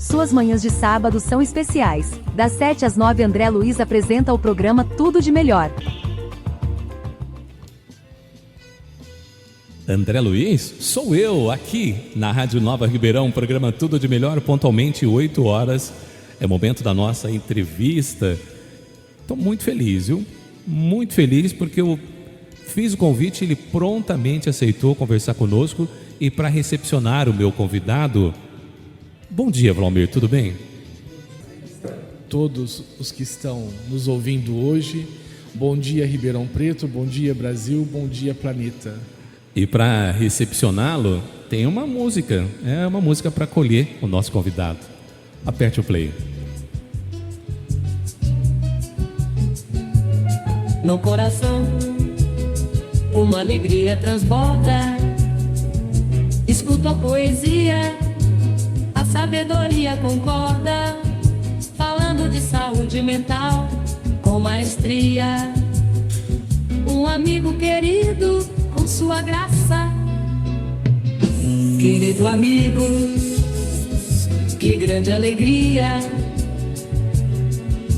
Suas manhãs de sábado são especiais. Das 7 às 9, André Luiz apresenta o programa Tudo de Melhor. André Luiz, sou eu, aqui na Rádio Nova Ribeirão, programa Tudo de Melhor, pontualmente 8 horas. É momento da nossa entrevista. Estou muito feliz, viu? Muito feliz porque eu fiz o convite, ele prontamente aceitou conversar conosco. E para recepcionar o meu convidado, bom dia, Valmir, tudo bem? Todos os que estão nos ouvindo hoje, bom dia Ribeirão Preto, bom dia Brasil, bom dia planeta. E para recepcioná-lo, tem uma música, é uma música para acolher o nosso convidado. Aperte o play. No coração, uma alegria transborda. Escuto a poesia, a sabedoria concorda, falando de saúde mental com maestria. Um amigo querido com sua graça. Querido amigo, que grande alegria.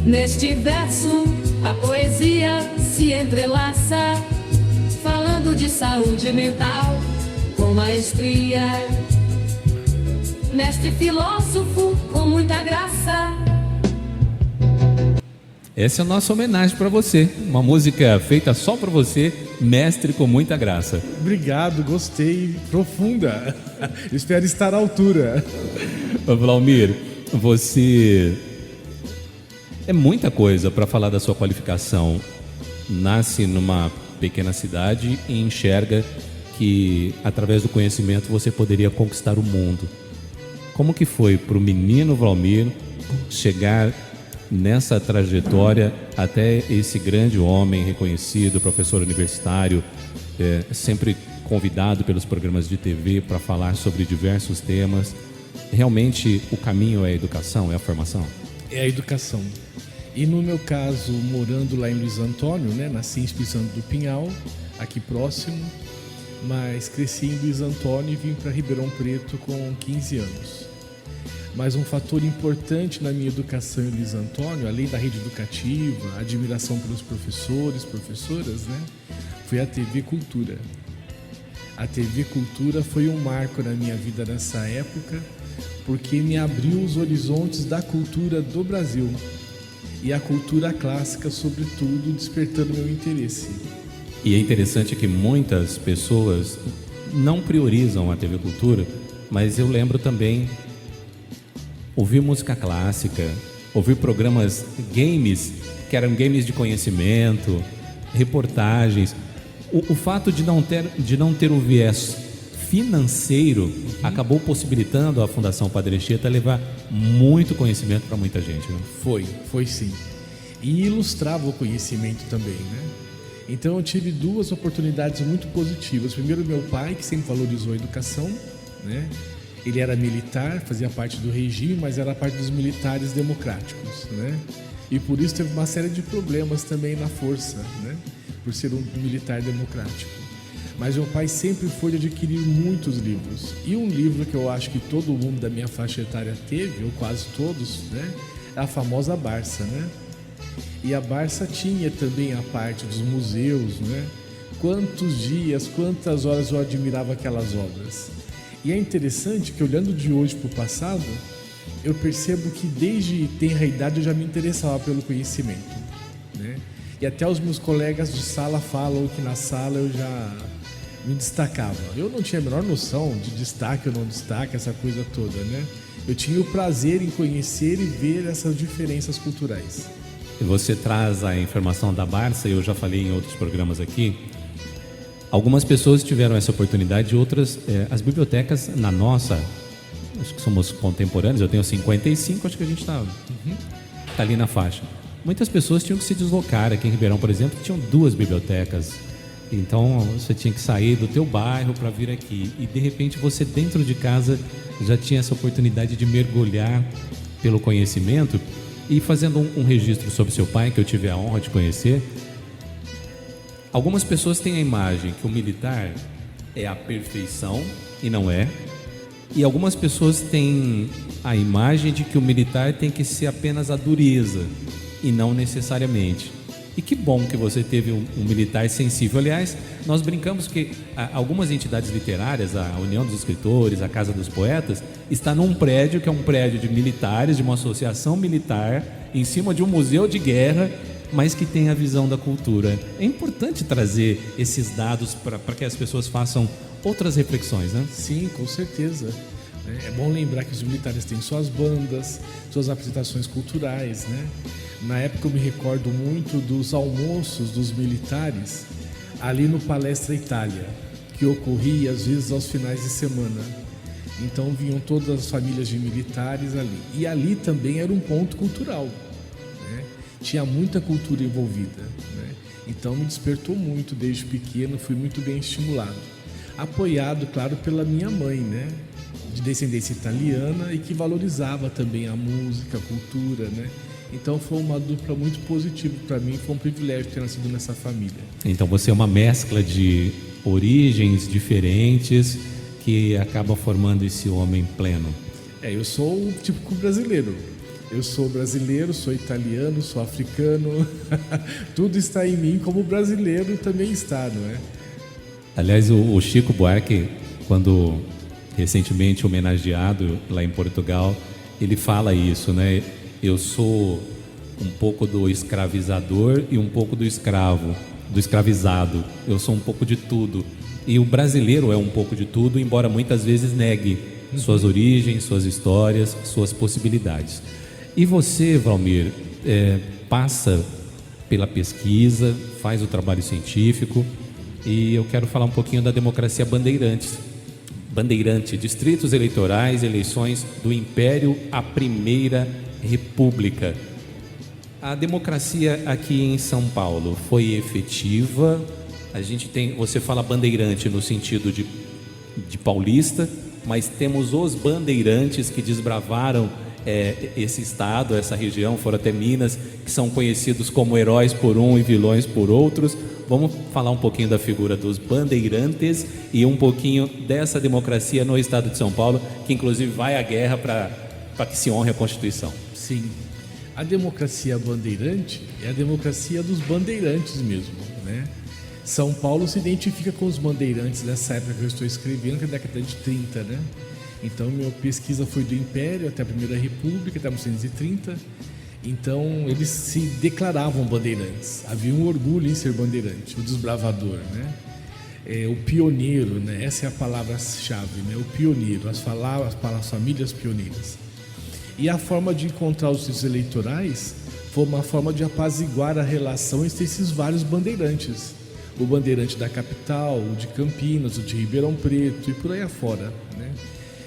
Neste verso a poesia se entrelaça, falando de saúde mental com maestria. Mestre filósofo com muita graça. Essa é a nossa homenagem para você, uma música feita só para você, mestre com muita graça. Obrigado, gostei, profunda. Espero estar à altura. Valmir, você é muita coisa para falar da sua qualificação. Nasce numa pequena cidade e enxerga que através do conhecimento você poderia conquistar o mundo. Como que foi para o menino Valmir chegar nessa trajetória até esse grande homem reconhecido, professor universitário, sempre convidado pelos programas de TV para falar sobre diversos temas? Realmente o caminho é a educação, é a formação? É a educação. E no meu caso, morando lá em Luiz Antônio, né, nasci em Espírito Santo do Pinhal, aqui próximo, mas cresci em Luiz Antônio e vim para Ribeirão Preto com 15 anos. Mas um fator importante na minha educação em Luiz Antônio, além da rede educativa, a admiração pelos professores, professoras, né, foi a TV Cultura. A TV Cultura foi um marco na minha vida nessa época, porque me abriu os horizontes da cultura do Brasil e a cultura clássica, sobretudo, despertando meu interesse. E é interessante que muitas pessoas não priorizam a TV Cultura, mas eu lembro também ouvir música clássica, ouvir programas, games, que eram games de conhecimento, reportagens. O fato de não ter o viés financeiro acabou possibilitando a Fundação Padre Anchieta levar muito conhecimento para muita gente, né? Foi sim. E ilustrava o conhecimento também, né? Então eu tive duas oportunidades muito positivas. Primeiro, meu pai, que sempre valorizou a educação, né? Ele era militar, fazia parte do regime, mas era parte dos militares democráticos, né? E por isso teve uma série de problemas também na força, né? Por ser um militar democrático. Mas meu pai sempre foi de adquirir muitos livros. E um livro que eu acho que todo mundo da minha faixa etária teve, ou quase todos, né? É a famosa Barça, né? E a Barça tinha também a parte dos museus, né? Quantos dias, quantas horas eu admirava aquelas obras. E é interessante que, olhando de hoje para o passado, eu percebo que desde tenra idade eu já me interessava pelo conhecimento, né? E até os meus colegas de sala falam que na sala eu já me destacava. Eu não tinha a menor noção de destaque ou não destaque, essa coisa toda, né? Eu tinha o prazer em conhecer e ver essas diferenças culturais. E você traz a informação da Barça, eu já falei em outros programas aqui. Algumas pessoas tiveram essa oportunidade, outras, as bibliotecas na nossa, acho que somos contemporâneos, eu tenho 55, acho que a gente tá ali na faixa. Muitas pessoas tinham que se deslocar. Aqui em Ribeirão, por exemplo, tinham 2 bibliotecas. Então você tinha que sair do teu bairro para vir aqui. E de repente você dentro de casa já tinha essa oportunidade de mergulhar pelo conhecimento. E fazendo um registro sobre seu pai, que eu tive a honra de conhecer, algumas pessoas têm a imagem que o militar é a perfeição, e não é. E algumas pessoas têm a imagem de que o militar tem que ser apenas a dureza, e não necessariamente. E que bom que você teve um militar sensível. Aliás, nós brincamos que algumas entidades literárias, a União dos Escritores, a Casa dos Poetas, está num prédio que é um prédio de militares, de uma associação militar, em cima de um museu de guerra, mas que tem a visão da cultura. É importante trazer esses dados para que as pessoas façam outras reflexões, né? Sim, com certeza. É bom lembrar que os militares têm suas bandas, suas apresentações culturais, né? Na época eu me recordo muito dos almoços dos militares ali no Palestra Itália, que ocorria às vezes aos finais de semana. Então vinham todas as famílias de militares ali. E ali também era um ponto cultural, né? Tinha muita cultura envolvida, né? Então me despertou muito desde pequeno, fui muito bem estimulado. Apoiado, claro, pela minha mãe, né? De descendência italiana e que valorizava também a música, a cultura, né? Então foi uma dupla muito positiva para mim, foi um privilégio ter nascido nessa família. Então você é uma mescla de origens diferentes que acaba formando esse homem pleno. Eu sou o típico brasileiro. Eu sou brasileiro, sou italiano, sou africano. Tudo está em mim, como brasileiro também está, não é? Aliás, o Chico Buarque, quando recentemente homenageado lá em Portugal, ele fala isso, né? Eu sou um pouco do escravizador e um pouco do escravo, do escravizado. Eu sou um pouco de tudo. E o brasileiro é um pouco de tudo, embora muitas vezes negue suas origens, suas histórias, suas possibilidades. E você, Valmir, passa pela pesquisa, faz o trabalho científico, e eu quero falar um pouquinho da democracia bandeirante, distritos eleitorais, eleições do Império à Primeira República. A democracia aqui em São Paulo foi efetiva? A gente tem, você fala bandeirante no sentido de paulista, mas temos os bandeirantes que desbravaram esse estado, essa região, foram até Minas, que são conhecidos como heróis por um e vilões por outros. Vamos falar um pouquinho da figura dos bandeirantes e um pouquinho dessa democracia no estado de São Paulo, que inclusive vai à guerra para que se honre a Constituição. Sim, a democracia bandeirante é a democracia dos bandeirantes mesmo, né? São Paulo se identifica com os bandeirantes nessa época que eu estou escrevendo, que é a década de 30, né? Então, minha pesquisa foi do Império até a Primeira República, até 1930. Então, eles se declaravam bandeirantes. Havia um orgulho em ser bandeirante, o desbravador, né? O pioneiro, né? Essa é a palavra-chave, né? O pioneiro, as famílias pioneiras. E a forma de encontrar os distritos eleitorais foi uma forma de apaziguar a relação entre esses vários bandeirantes. O bandeirante da capital, o de Campinas, o de Ribeirão Preto e por aí afora, né?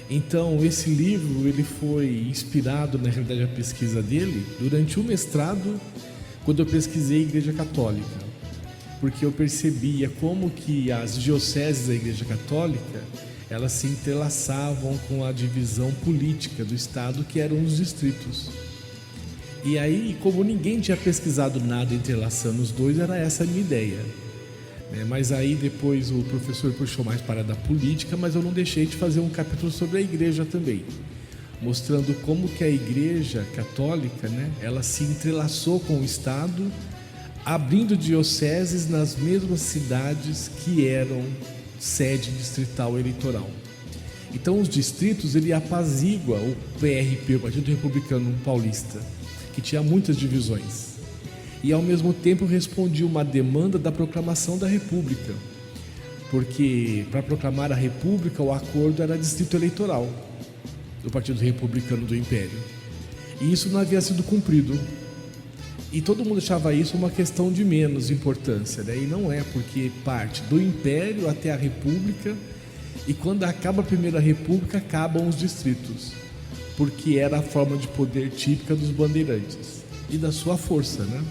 Então, esse livro ele foi inspirado, na realidade, a pesquisa dele durante o mestrado, quando eu pesquisei a Igreja Católica, porque eu percebia como que as dioceses da Igreja Católica elas se entrelaçavam com a divisão política do Estado, que eram os distritos. E aí, como ninguém tinha pesquisado nada entrelaçando os dois, era essa a minha ideia. Mas aí depois o professor puxou mais para a da política, mas eu não deixei de fazer um capítulo sobre a igreja também, mostrando como que a Igreja Católica, né, ela se entrelaçou com o Estado, abrindo dioceses nas mesmas cidades que eram sede distrital eleitoral. Então os distritos, ele apazigua o PRP, o Partido Republicano Paulista, que tinha muitas divisões. E ao mesmo tempo respondia uma demanda da proclamação da República, porque para proclamar a República o acordo era distrito eleitoral do Partido Republicano do Império, e isso não havia sido cumprido, e todo mundo achava isso uma questão de menos importância, né? E não é, porque parte do Império até a República, e quando acaba a Primeira República acabam os distritos, porque era a forma de poder típica dos bandeirantes e da sua força, né?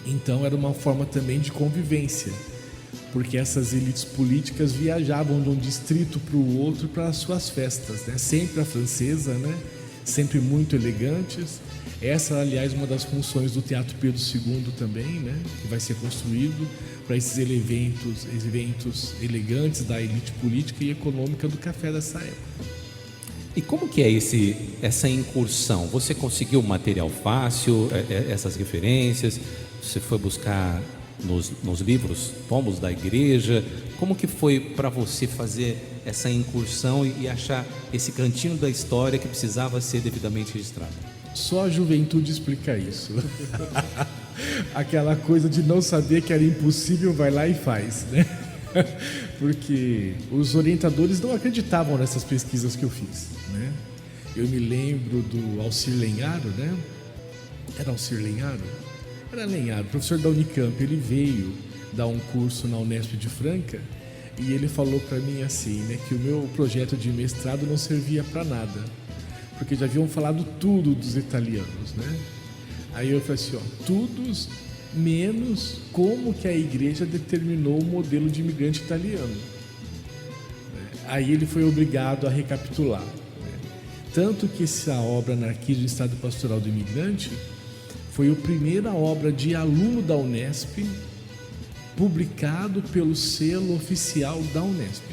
Então era uma forma também de convivência, porque essas elites políticas viajavam de um distrito para o outro para as suas festas, né? Sempre a francesa, né? Sempre muito elegantes. Essa, aliás, uma das funções do Teatro Pedro II também, né? Que vai ser construído para esses eventos elegantes da elite política e econômica do café dessa época. E como que é essa incursão? Você conseguiu material fácil, essas referências? Você foi buscar nos livros, tomos da igreja? Como que foi para você fazer essa incursão e achar esse cantinho da história que precisava ser devidamente registrado? Só a juventude explica isso. Aquela coisa de não saber que era impossível, vai lá e faz, né? Porque os orientadores não acreditavam nessas pesquisas que eu fiz, né? Eu me lembro do Alcir Lenharo, né? Era Alcir Lenharo? Era Lenharo, professor da Unicamp. Ele veio dar um curso na Unesp de Franca e ele falou para mim assim, né, que o meu projeto de mestrado não servia para nada, porque já haviam falado tudo dos italianos, né? Aí eu falei assim, ó, tudo menos como que a igreja determinou o modelo de imigrante italiano. Aí ele foi obrigado a recapitular, né? Tanto que essa obra Anarquia do Estado Pastoral do Imigrante foi a primeira obra de aluno da Unesp publicado pelo selo oficial da Unesp.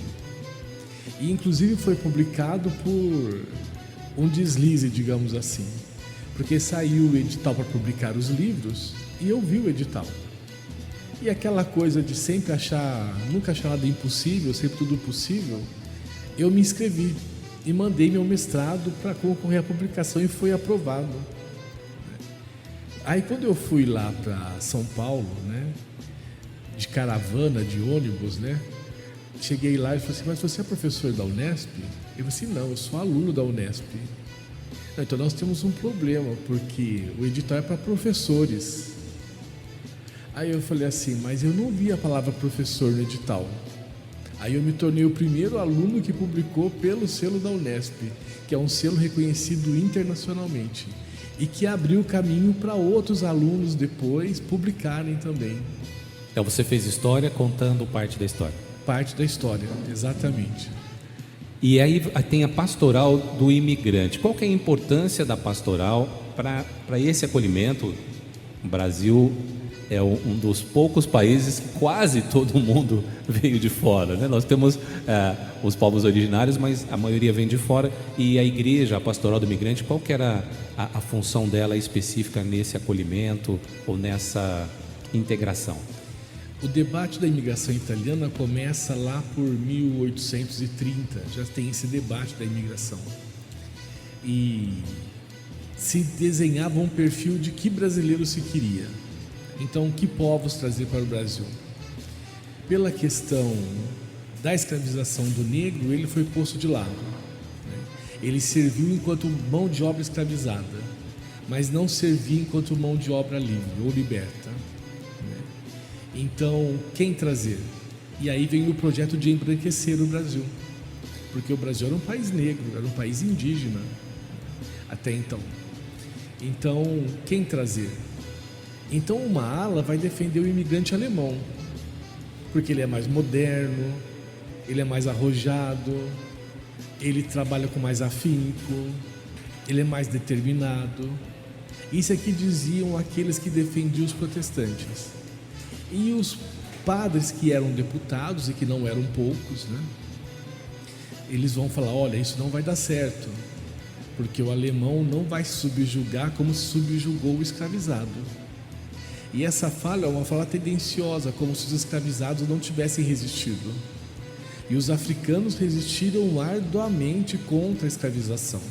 E inclusive foi publicado por um deslize, digamos assim, porque saiu o edital para publicar os livros e eu vi o edital. E aquela coisa de sempre nunca achar nada impossível, sempre tudo possível, eu me inscrevi e mandei meu mestrado para concorrer à publicação e foi aprovado. Aí quando eu fui lá para São Paulo, né, de caravana, de ônibus, né, cheguei lá e falei assim, mas você é professor da Unesp? Eu falei assim, não, eu sou aluno da Unesp. Não, então nós temos um problema, porque o edital é para professores. Aí eu falei assim, mas eu não vi a palavra professor no edital. Aí eu me tornei o primeiro aluno que publicou pelo selo da Unesp, que é um selo reconhecido internacionalmente e que abriu caminho para outros alunos depois publicarem também. Então você fez história contando parte da história. Parte da história, exatamente. E aí tem a pastoral do imigrante. Qual que é a importância da pastoral para esse acolhimento? O Brasil é um dos poucos países que quase todo mundo veio de fora, né? Nós temos os povos originários, mas a maioria vem de fora. E a igreja, a pastoral do imigrante, qual que era a função dela específica nesse acolhimento ou nessa integração? O debate da imigração italiana começa lá por 1830, já tem esse debate da imigração. E se desenhava um perfil de que brasileiro se queria. Então, que povos trazer para o Brasil? Pela questão da escravização do negro, ele foi posto de lado, né? Ele serviu enquanto mão de obra escravizada, mas não servia enquanto mão de obra livre ou liberta. Então, quem trazer? E aí vem o projeto de embranquecer o Brasil, porque o Brasil era um país negro, era um país indígena até então. Então, quem trazer? Então, uma ala vai defender o imigrante alemão, porque ele é mais moderno, ele é mais arrojado, ele trabalha com mais afinco, ele é mais determinado. Isso é que diziam aqueles que defendiam os protestantes. E os padres que eram deputados, e que não eram poucos, né, eles vão falar, olha, isso não vai dar certo, porque o alemão não vai se subjugar como se subjugou o escravizado. E essa fala é uma fala tendenciosa, como se os escravizados não tivessem resistido. E os africanos resistiram arduamente contra a escravização,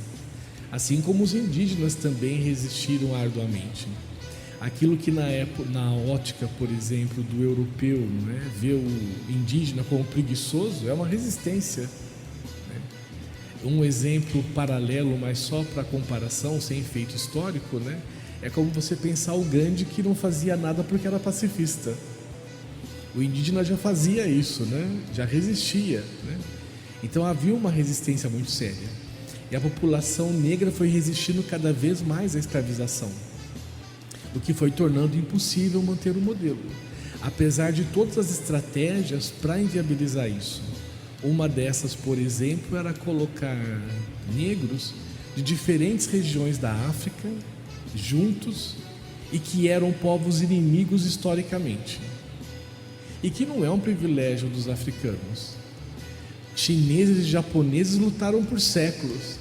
assim como os indígenas também resistiram arduamente. Aquilo que na ótica, por exemplo, do europeu, né, vê o indígena como preguiçoso, é uma resistência, né? Um exemplo paralelo, mas só para comparação, sem efeito histórico, né, é como você pensar o Gandhi, que não fazia nada porque era pacifista. O indígena já fazia isso, né, já resistia, né? Então havia uma resistência muito séria. E a população negra foi resistindo cada vez mais à escravização, o que foi tornando impossível manter o modelo, apesar de todas as estratégias para inviabilizar isso. Uma dessas, por exemplo, era colocar negros de diferentes regiões da África juntos e que eram povos inimigos historicamente. E que não é um privilégio dos africanos. Chineses e japoneses lutaram por séculos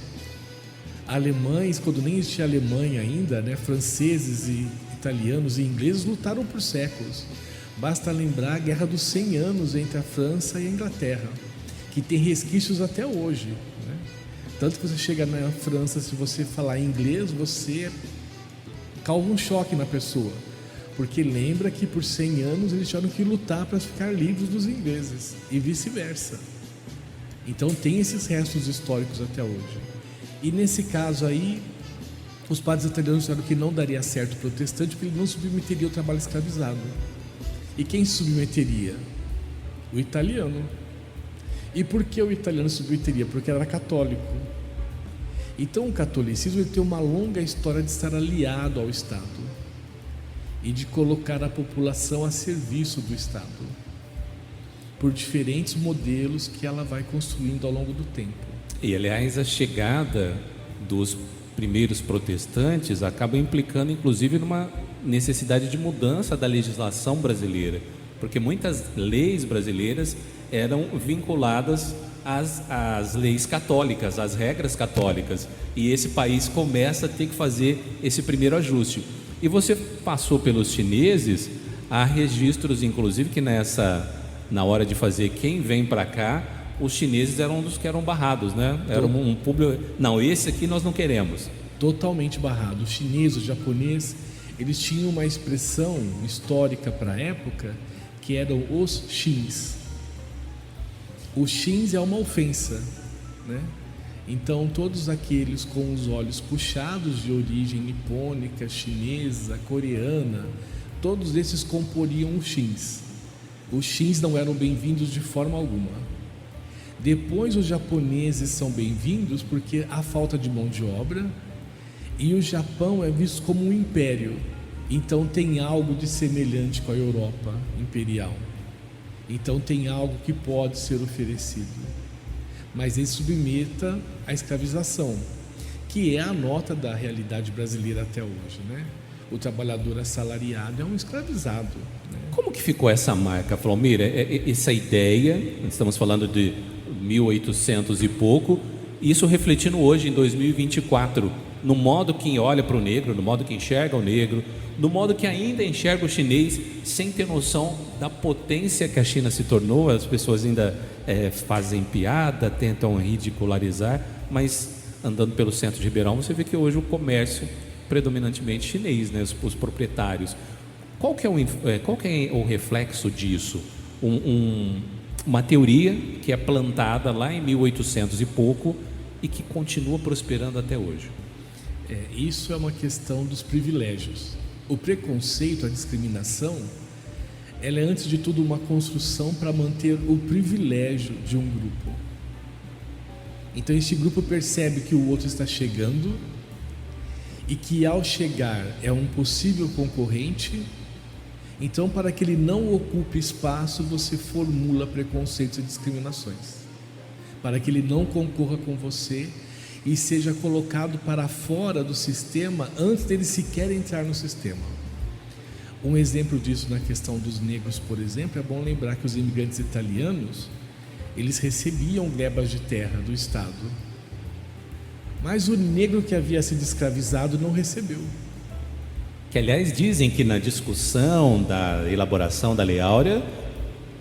Alemães, quando nem existia Alemanha ainda, né, franceses e italianos e ingleses lutaram por séculos. Basta lembrar a Guerra dos 100 Anos entre a França e a Inglaterra, que tem resquícios até hoje, né? Tanto que você chega na França, se você falar inglês, você causa um choque na pessoa, porque lembra que por 100 anos eles tiveram que lutar para ficar livres dos ingleses e vice-versa. Então tem esses restos históricos até hoje. E nesse caso aí, os padres italianos disseram que não daria certo o protestante, porque ele não submeteria ao trabalho escravizado. E quem submeteria? O italiano. E por que o italiano submeteria? Porque ele era católico. Então o catolicismo ele tem uma longa história de estar aliado ao Estado e de colocar a população a serviço do Estado, por diferentes modelos que ela vai construindo ao longo do tempo. E aliás, a chegada dos primeiros protestantes acaba implicando inclusive numa necessidade de mudança da legislação brasileira, porque muitas leis brasileiras eram vinculadas às leis católicas, às regras católicas, e esse país começa a ter que fazer esse primeiro ajuste. E você passou pelos chineses, há registros inclusive que na hora de fazer quem vem para cá, os chineses eram um dos que eram barrados, né? Era um público, não, esse aqui nós não queremos. Totalmente barrado. O chinês, o japonês, eles tinham uma expressão histórica para a época que eram os shins. O shins é uma ofensa, né? Então todos aqueles com os olhos puxados de origem nipônica, chinesa, coreana, todos esses comporiam os shins. Os shins não eram bem-vindos de forma alguma. Depois os japoneses são bem-vindos porque há falta de mão de obra, e o Japão é visto como um império, então tem algo de semelhante com a Europa imperial, então tem algo que pode ser oferecido, mas ele submeta à escravização, que é a nota da realidade brasileira até hoje, né? O trabalhador assalariado é um escravizado, né? Como que ficou essa marca, Flaumir? Essa ideia, estamos falando de 1800 e pouco, isso refletindo hoje em 2024, no modo que olha para o negro, no modo que enxerga o negro, no modo que ainda enxerga o chinês, sem ter noção da potência que a China se tornou. As pessoas ainda fazem piada, tentam ridicularizar, mas andando pelo centro de Ribeirão, você vê que hoje o comércio predominantemente chinês, né? Os proprietários. Qual que é o reflexo disso? Uma teoria que é plantada lá em 1800 e pouco e que continua prosperando até hoje. Isso é uma questão dos privilégios. O preconceito, a discriminação, ela é antes de tudo uma construção para manter o privilégio de um grupo. Então esse grupo percebe que o outro está chegando e que ao chegar é um possível concorrente. Então, para que ele não ocupe espaço, você formula preconceitos e discriminações, para que ele não concorra com você e seja colocado para fora do sistema antes dele sequer entrar no sistema. Um exemplo disso na questão dos negros, por exemplo, é bom lembrar que os imigrantes italianos, eles recebiam glebas de terra do Estado, mas o negro que havia sido escravizado não recebeu. Que aliás dizem que na discussão da elaboração da Lei Áurea,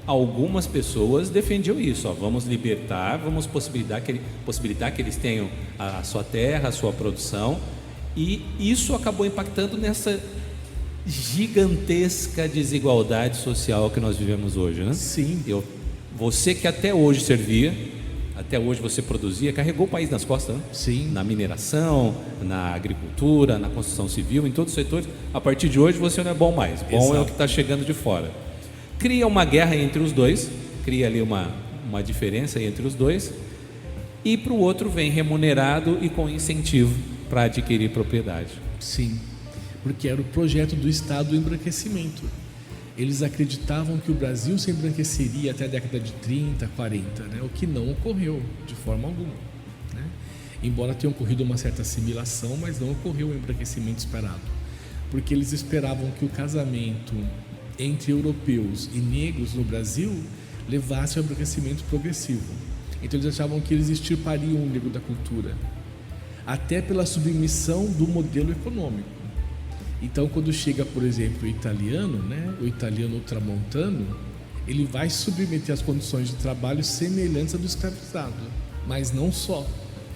algumas pessoas defendiam isso, vamos libertar, vamos possibilitar que eles tenham a sua terra, a sua produção, e isso acabou impactando nessa gigantesca desigualdade social que nós vivemos hoje, né? Sim. Você que até hoje servia, até hoje você produzia, carregou o país nas costas, né? Sim. Na mineração, na agricultura, na construção civil, em todos os setores. A partir de hoje você não é bom mais, bom Exato. É o que está chegando de fora. Cria uma guerra entre os dois, cria ali uma diferença entre os dois, e para o outro vem remunerado e com incentivo para adquirir propriedade. Sim, porque era o projeto do Estado do embranquecimento. Eles acreditavam que o Brasil se embranqueceria até a década de 30, 40, né? O que não ocorreu de forma alguma, né? Embora tenha ocorrido uma certa assimilação, mas não ocorreu o embranquecimento esperado, porque eles esperavam que o casamento entre europeus e negros no Brasil levasse ao embranquecimento progressivo. Então eles achavam que eles extirpariam o negro da cultura. até pela submissão do modelo econômico. Então, quando chega, por exemplo, o italiano, né, o italiano ultramontano, ele vai submeter as condições de trabalho semelhantes à do escravizado, mas não só,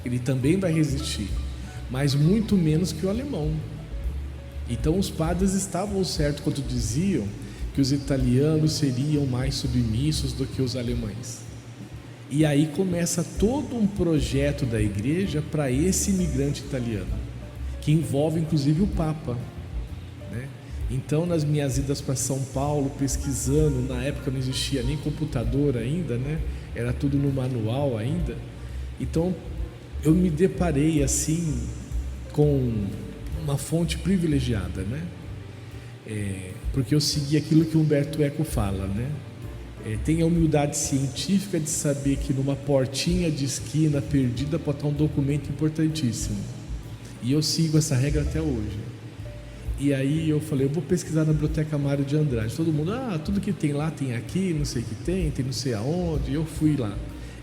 ele também vai resistir, mas muito menos que o alemão. Então, os padres estavam certos quando diziam que os italianos seriam mais submissos do que os alemães. E aí começa todo um projeto da igreja para esse imigrante italiano, que envolve inclusive o Papa, né? Então, nas minhas idas para São Paulo, pesquisando, na época não existia nem computador ainda, né? Era tudo no manual ainda. Então, eu me deparei assim com uma fonte privilegiada, né? Porque eu segui aquilo que Humberto Eco fala, né? Tem a humildade científica de saber que numa portinha de esquina perdida pode estar um documento importantíssimo. E eu sigo essa regra até hoje. E aí eu falei, eu vou pesquisar na Biblioteca Mário de Andrade. Todo mundo, tudo que tem lá tem aqui, não sei o que tem não sei aonde. E eu fui lá.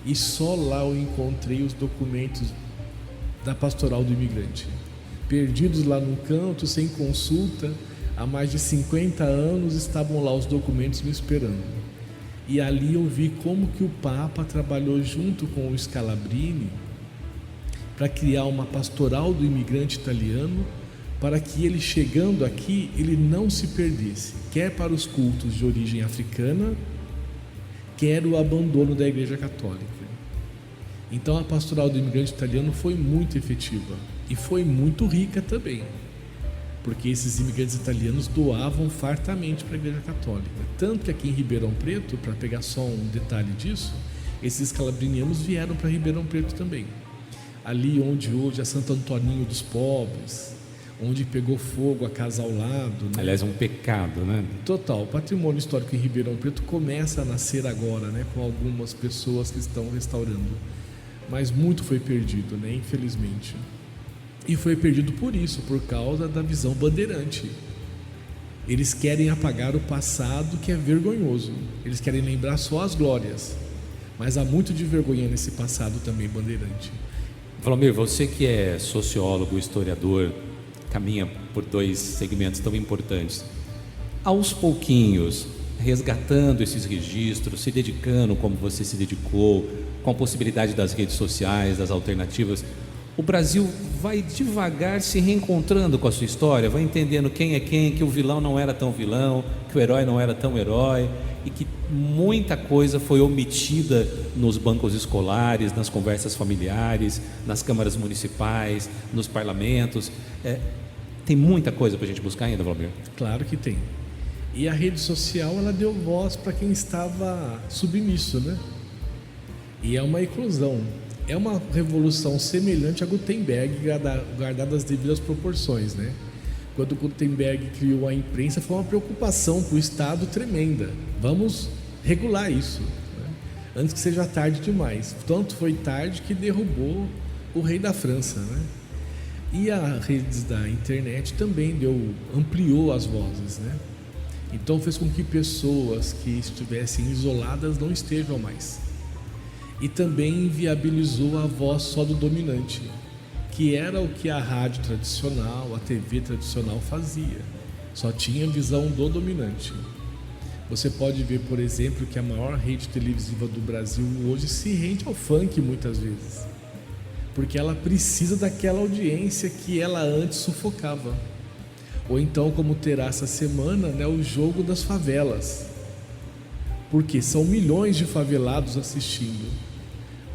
E só lá eu encontrei os documentos da Pastoral do Imigrante. Perdidos lá num canto, sem consulta, há mais de 50 anos estavam lá os documentos me esperando. E ali eu vi como que o Papa trabalhou junto com o Scalabrini para criar uma pastoral do imigrante italiano, para que ele, chegando aqui, ele não se perdesse, quer para os cultos de origem africana, quer o abandono da Igreja Católica. Então a pastoral do imigrante italiano foi muito efetiva e foi muito rica também, porque esses imigrantes italianos doavam fartamente para a Igreja Católica. Tanto que aqui em Ribeirão Preto, para pegar só um detalhe disso, esses calabrinianos vieram para Ribeirão Preto também. Ali onde hoje é Santo Antoninho dos Pobres, onde pegou fogo a casa ao lado, né? Aliás, é um pecado, né? Total. O patrimônio histórico em Ribeirão Preto começa a nascer agora, né? Com algumas pessoas que estão restaurando. Mas muito foi perdido, né? Infelizmente. E foi perdido por isso, por causa da visão bandeirante. Eles querem apagar o passado, que é vergonhoso. Eles querem lembrar só as glórias. Mas há muito de vergonha nesse passado também bandeirante. Valmir, você que é sociólogo, historiador, caminha por dois segmentos tão importantes. Aos pouquinhos, resgatando esses registros, se dedicando como você se dedicou, com a possibilidade das redes sociais, das alternativas, o Brasil vai devagar se reencontrando com a sua história, vai entendendo quem é quem, que o vilão não era tão vilão, que o herói não era tão herói, e que muita coisa foi omitida nos bancos escolares, nas conversas familiares, nas câmaras municipais, nos parlamentos. Tem muita coisa para a gente buscar ainda, Valmir? Claro que tem. E a rede social, ela deu voz para quem estava submisso, né? E é uma eclosão. É uma revolução semelhante a Gutenberg, guardada as devidas proporções, né? Quando Gutenberg criou a imprensa, foi uma preocupação para o Estado tremenda. Vamos regular isso, né? Antes que seja tarde demais. Tanto foi tarde que derrubou o rei da França, né? E a rede da internet também ampliou as vozes, né? Então fez com que pessoas que estivessem isoladas não estejam mais. E também inviabilizou a voz só do dominante, que era o que a rádio tradicional, a TV tradicional fazia. Só tinha visão do dominante. Você pode ver, por exemplo, que a maior rede televisiva do Brasil hoje se rende ao funk muitas vezes, porque ela precisa daquela audiência que ela antes sufocava. Ou então, como terá essa semana, né, o jogo das favelas, porque são milhões de favelados assistindo.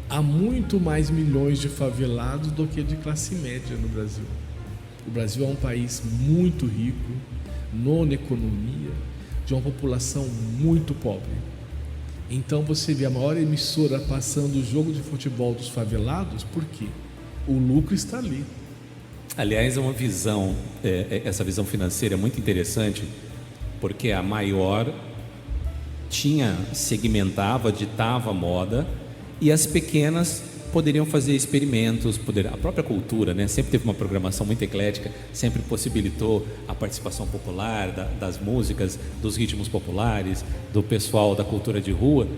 Há muito mais milhões de favelados do que de classe média no Brasil. O Brasil é um país muito rico, nona economia, de uma população muito pobre. Então você vê a maior emissora passando o jogo de futebol dos favelados, por quê? O lucro está ali. Aliás, é uma visão, essa visão financeira é muito interessante, porque a maior segmentava, ditava a moda, e as pequenas poderiam fazer experimentos, a própria cultura, né? Sempre teve uma programação muito eclética, sempre possibilitou a participação popular, das músicas, dos ritmos populares, do pessoal da cultura de rua,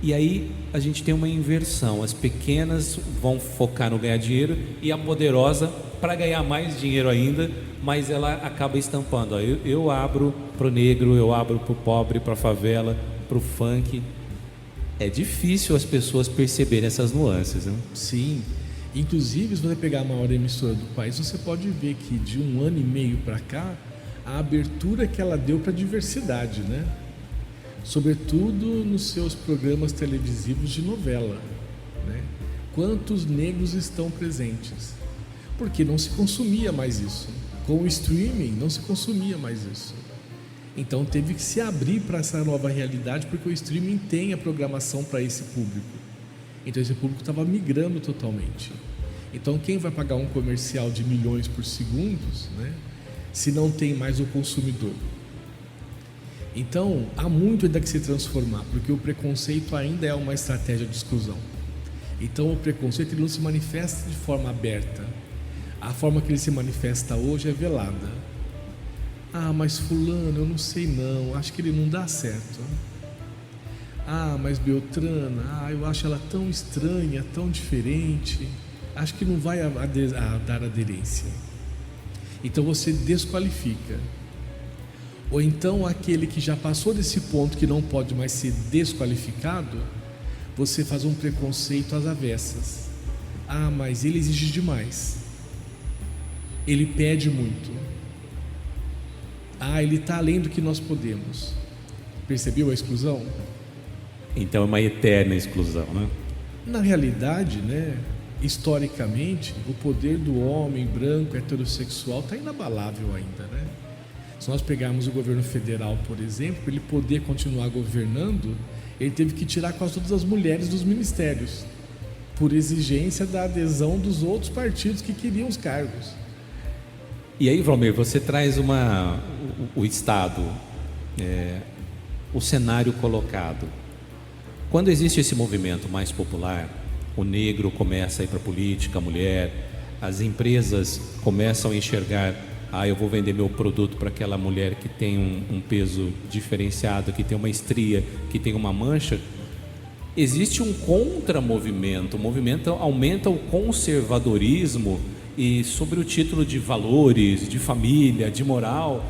E aí a gente tem uma inversão. As pequenas vão focar no ganhar dinheiro e a poderosa para ganhar mais dinheiro ainda, mas ela acaba estampando. Ó, eu abro para o negro, eu abro para o pobre, para a favela, para o funk. É difícil as pessoas perceberem essas nuances, né? Sim. Inclusive, se você pegar a maior emissora do país, você pode ver que de 1 ano e meio para cá, a abertura que ela deu para a diversidade, né? Sobretudo nos seus programas televisivos de novela, né? Quantos negros estão presentes? Porque não se consumia mais isso. Com o streaming não se consumia mais isso. Então teve que se abrir para essa nova realidade, porque o streaming tem a programação para esse público. Então esse público estava migrando totalmente. Então quem vai pagar um comercial de milhões por segundo, né, se não tem mais o consumidor? Então, há muito ainda que se transformar, porque o preconceito ainda é uma estratégia de exclusão. Então, o preconceito ele não se manifesta de forma aberta. A forma que ele se manifesta hoje é velada. Ah, mas fulano, eu não sei não, acho que ele não dá certo. Ah, mas Beltrana, eu acho ela tão estranha, tão diferente, acho que não vai dar aderência. Então, você desqualifica. Ou então aquele que já passou desse ponto que não pode mais ser desqualificado, você faz um preconceito às avessas. Ah, mas ele exige demais. Ele pede muito. Ah, ele está além do que nós podemos. Percebeu a exclusão? Então é uma eterna exclusão, né? Na realidade, né, historicamente, o poder do homem branco heterossexual está inabalável ainda, né? Se nós pegarmos o governo federal, por exemplo, para ele poder continuar governando, ele teve que tirar quase todas as mulheres dos ministérios, por exigência da adesão dos outros partidos que queriam os cargos. E aí, Valmir, você traz o Estado, o cenário colocado. Quando existe esse movimento mais popular, o negro começa a ir para a política, a mulher, as empresas começam a enxergar: eu vou vender meu produto para aquela mulher que tem um peso diferenciado, que tem uma estria, que tem uma mancha. Existe um contramovimento. O movimento aumenta o conservadorismo e sobre o título de valores, de família, de moral,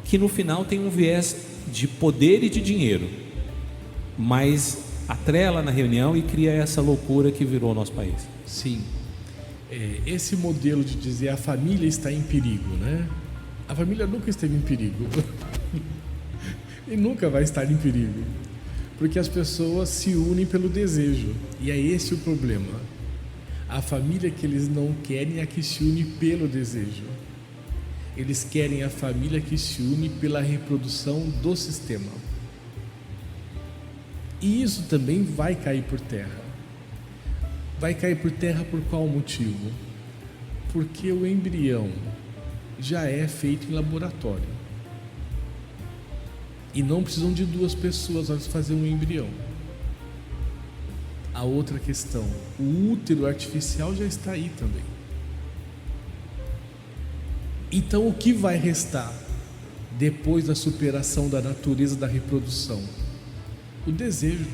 que no final tem um viés de poder e de dinheiro, mas atrela na reunião e cria essa loucura que virou o nosso país. Sim. Esse modelo de dizer a família está em perigo, né? A família nunca esteve em perigo e nunca vai estar em perigo, porque as pessoas se unem pelo desejo, e é esse o problema. A família que eles não querem é a que se une pelo desejo. Eles querem a família que se une pela reprodução do sistema, e isso também vai cair por terra. Vai cair por terra por qual motivo? Porque o embrião já é feito em laboratório. E não precisam de 2 pessoas para fazer um embrião. A outra questão, o útero artificial já está aí também. Então o que vai restar depois da superação da natureza da reprodução? O desejo.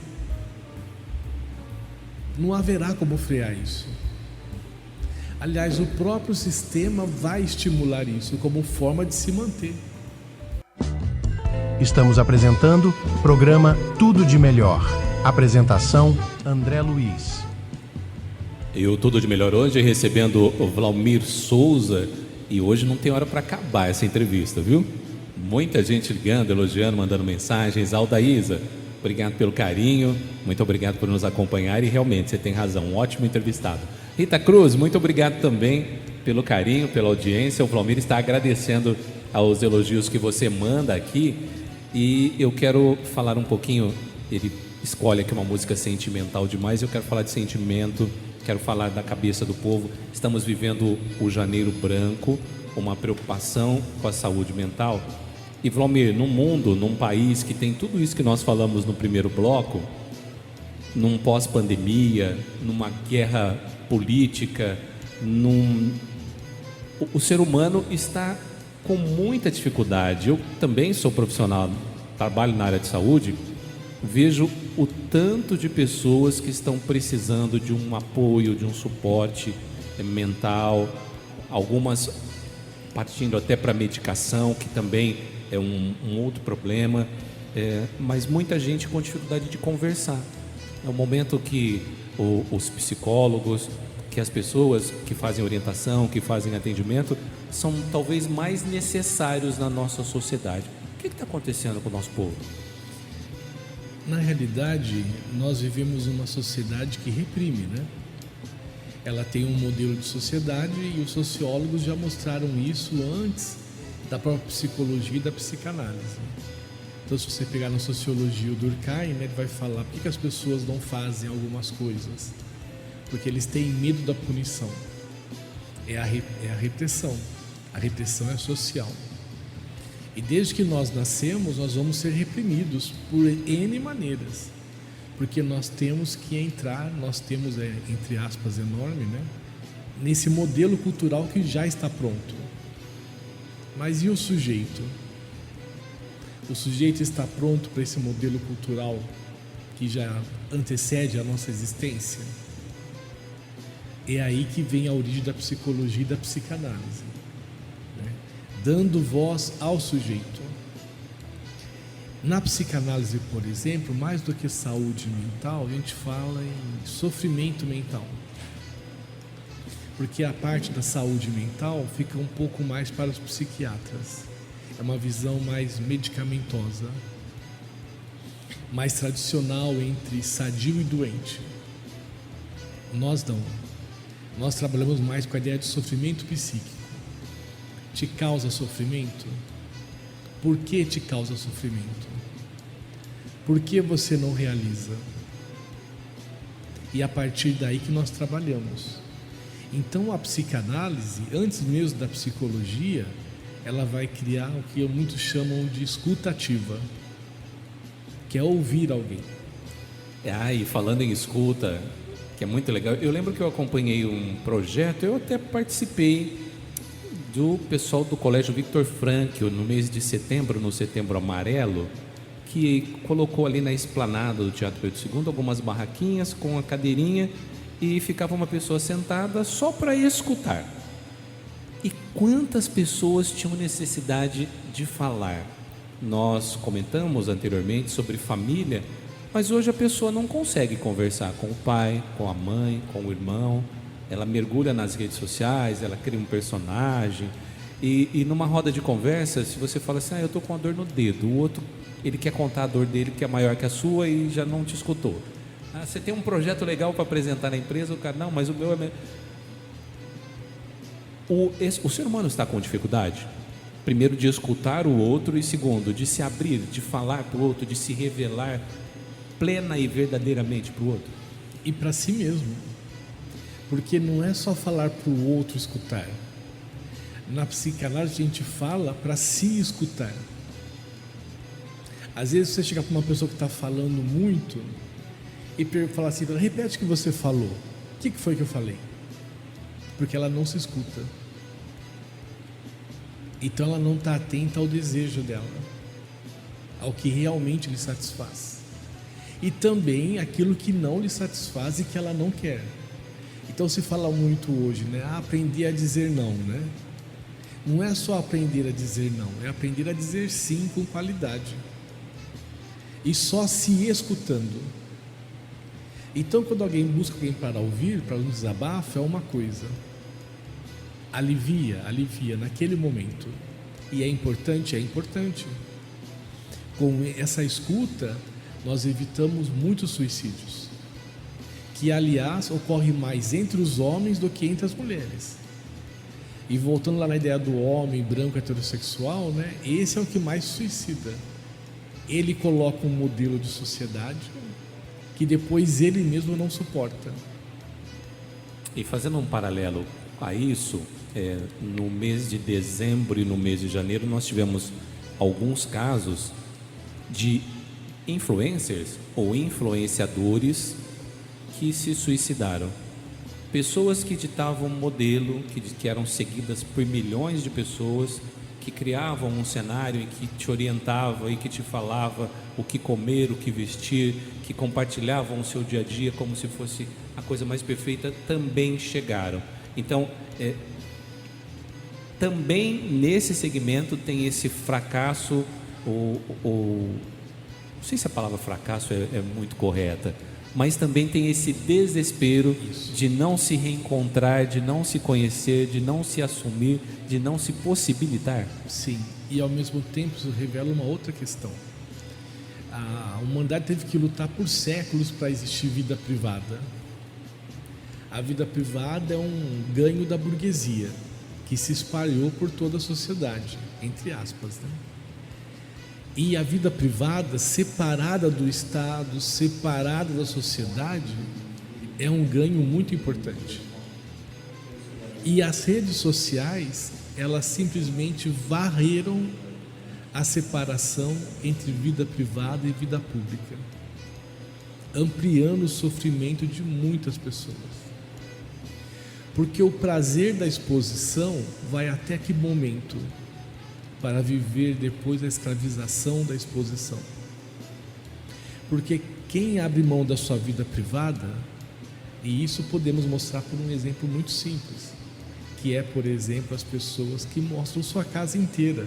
Não haverá como frear isso. Aliás, o próprio sistema vai estimular isso como forma de se manter. Estamos apresentando o programa Tudo de Melhor. Apresentação, André Luiz. E o Tudo de Melhor hoje recebendo o Valmir Souza. E hoje não tem hora para acabar essa entrevista, viu? Muita gente ligando, elogiando, mandando mensagens. Aldaísa, obrigado pelo carinho, muito obrigado por nos acompanhar, e realmente você tem razão, um ótimo entrevistado. Rita Cruz, muito obrigado também pelo carinho, pela audiência. O Valmir está agradecendo aos elogios que você manda aqui, e eu quero falar um pouquinho. Ele escolhe aqui uma música sentimental demais, eu quero falar de sentimento, quero falar da cabeça do povo. Estamos vivendo o Janeiro Branco, uma preocupação com a saúde mental. E Valmir, num mundo, num país que tem tudo isso que nós falamos no primeiro bloco, num pós-pandemia, numa guerra política, o ser humano está com muita dificuldade. Eu também sou profissional, trabalho na área de saúde, vejo o tanto de pessoas que estão precisando de um apoio, de um suporte mental, algumas partindo até para medicação, que também é um outro problema, mas muita gente com dificuldade de conversar. É um momento que os psicólogos, que as pessoas que fazem orientação, que fazem atendimento, são talvez mais necessários na nossa sociedade. O que está acontecendo com o nosso povo? Na realidade, nós vivemos uma sociedade que reprime, né? Ela tem um modelo de sociedade e os sociólogos já mostraram isso antes da própria psicologia e da psicanálise. Então, se você pegar na sociologia o Durkheim, né, ele vai falar por que as pessoas não fazem algumas coisas. Porque eles têm medo da punição. É a repressão. A repressão é social. E desde que nós nascemos, nós vamos ser reprimidos por N maneiras. Porque nós temos que entrar, nós temos, entre aspas, enorme, né, nesse modelo cultural que já está pronto. Mas e o sujeito? O sujeito está pronto para esse modelo cultural que já antecede a nossa existência? É aí que vem a origem da psicologia e da psicanálise, né? Dando voz ao sujeito. Na psicanálise, por exemplo, mais do que saúde mental, a gente fala em sofrimento mental. Porque a parte da saúde mental fica um pouco mais para os psiquiatras. É uma visão mais medicamentosa, mais tradicional entre sadio e doente. Nós não. Nós trabalhamos mais com a ideia de sofrimento psíquico. Te causa sofrimento? Por que te causa sofrimento? Por que você não realiza? E a partir daí que nós trabalhamos. Então a psicanálise, antes mesmo da psicologia, ela vai criar o que muitos chamam de escuta ativa, que é ouvir alguém. E falando em escuta, que é muito legal, eu lembro que eu acompanhei um projeto, eu até participei do pessoal do Colégio Victor Frankl no mês de setembro, no Setembro Amarelo, que colocou ali na esplanada do Teatro Pedro II algumas barraquinhas com a cadeirinha e ficava uma pessoa sentada só para escutar. E quantas pessoas tinham necessidade de falar? Nós comentamos anteriormente sobre família, mas hoje a pessoa não consegue conversar com o pai, com a mãe, com o irmão. Ela mergulha nas redes sociais, ela cria um personagem. E numa roda de conversa, se você fala assim, eu estou com uma dor no dedo, o outro, ele quer contar a dor dele que é maior que a sua e já não te escutou. Você tem um projeto legal para apresentar na empresa, o cara, não, mas o meu é... O ser humano está com dificuldade, primeiro, de escutar o outro e segundo, de se abrir, de falar para o outro, de se revelar plena e verdadeiramente para o outro. E para si mesmo. Porque não é só falar para o outro escutar. Na psicanálise a gente fala para se escutar. Às vezes você chega para uma pessoa que está falando muito e fala assim, repete o que você falou. O que foi que eu falei? Porque ela não se escuta. Então ela não está atenta ao desejo dela, ao que realmente lhe satisfaz. E também aquilo que não lhe satisfaz e que ela não quer. Então se fala muito hoje, né? Aprender a dizer não, né? Não é só aprender a dizer não, é aprender a dizer sim com qualidade. E só se escutando. Então quando alguém busca alguém para ouvir, para um desabafo, é uma coisa. Alivia naquele momento. E é importante? É importante. Com essa escuta, nós evitamos muitos suicídios. Que, aliás, ocorre mais entre os homens do que entre as mulheres. E voltando lá na ideia do homem branco heterossexual, né? Esse é o que mais suicida. Ele coloca um modelo de sociedade que depois ele mesmo não suporta. E fazendo um paralelo a isso, no mês de dezembro e no mês de janeiro nós tivemos alguns casos de influencers ou influenciadores que se suicidaram. Pessoas que ditavam um modelo, que eram seguidas por milhões de pessoas que criavam um cenário em que te orientava e que te falava o que comer, o que vestir, que compartilhavam o seu dia a dia como se fosse a coisa mais perfeita, também chegaram. Então, também nesse segmento tem esse fracasso, não sei se a palavra fracasso é muito correta, mas também tem esse desespero de não se reencontrar, de não se conhecer, de não se assumir, de não se possibilitar. Sim, e ao mesmo tempo isso revela uma outra questão. A humanidade teve que lutar por séculos para existir vida privada. A vida privada é um ganho da burguesia, que se espalhou por toda a sociedade, entre aspas, né? E a vida privada, separada do Estado, separada da sociedade, é um ganho muito importante. E as redes sociais, elas simplesmente varreram a separação entre vida privada e vida pública, ampliando o sofrimento de muitas pessoas. Porque o prazer da exposição vai até que momento? Para viver depois a escravização da exposição. Porque quem abre mão da sua vida privada, e isso podemos mostrar por um exemplo muito simples, que é, por exemplo, as pessoas que mostram sua casa inteira,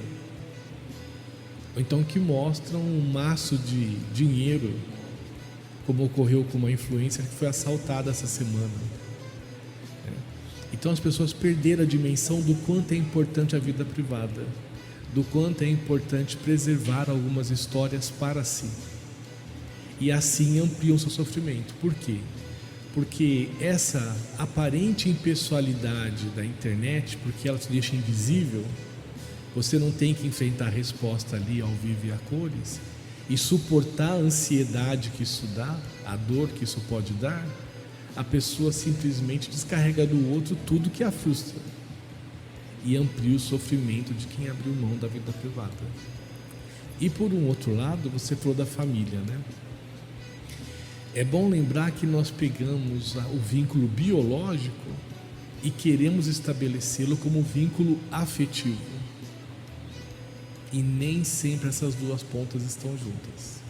ou então que mostram um maço de dinheiro, como ocorreu com uma influencer que foi assaltada essa semana. Então as pessoas perderam a dimensão do quanto é importante a vida privada, do quanto é importante preservar algumas histórias para si, e assim ampliam seu sofrimento. Por quê? Porque essa aparente impessoalidade da internet, porque ela te deixa invisível, você não tem que enfrentar a resposta ali ao vivo e a cores, e suportar a ansiedade que isso dá, a dor que isso pode dar. A pessoa simplesmente descarrega do outro tudo que a frustra e amplia o sofrimento de quem abriu mão da vida privada. E por um outro lado, você falou da família, né? É bom lembrar que nós pegamos o vínculo biológico e queremos estabelecê-lo como vínculo afetivo. E nem sempre essas duas pontas estão juntas.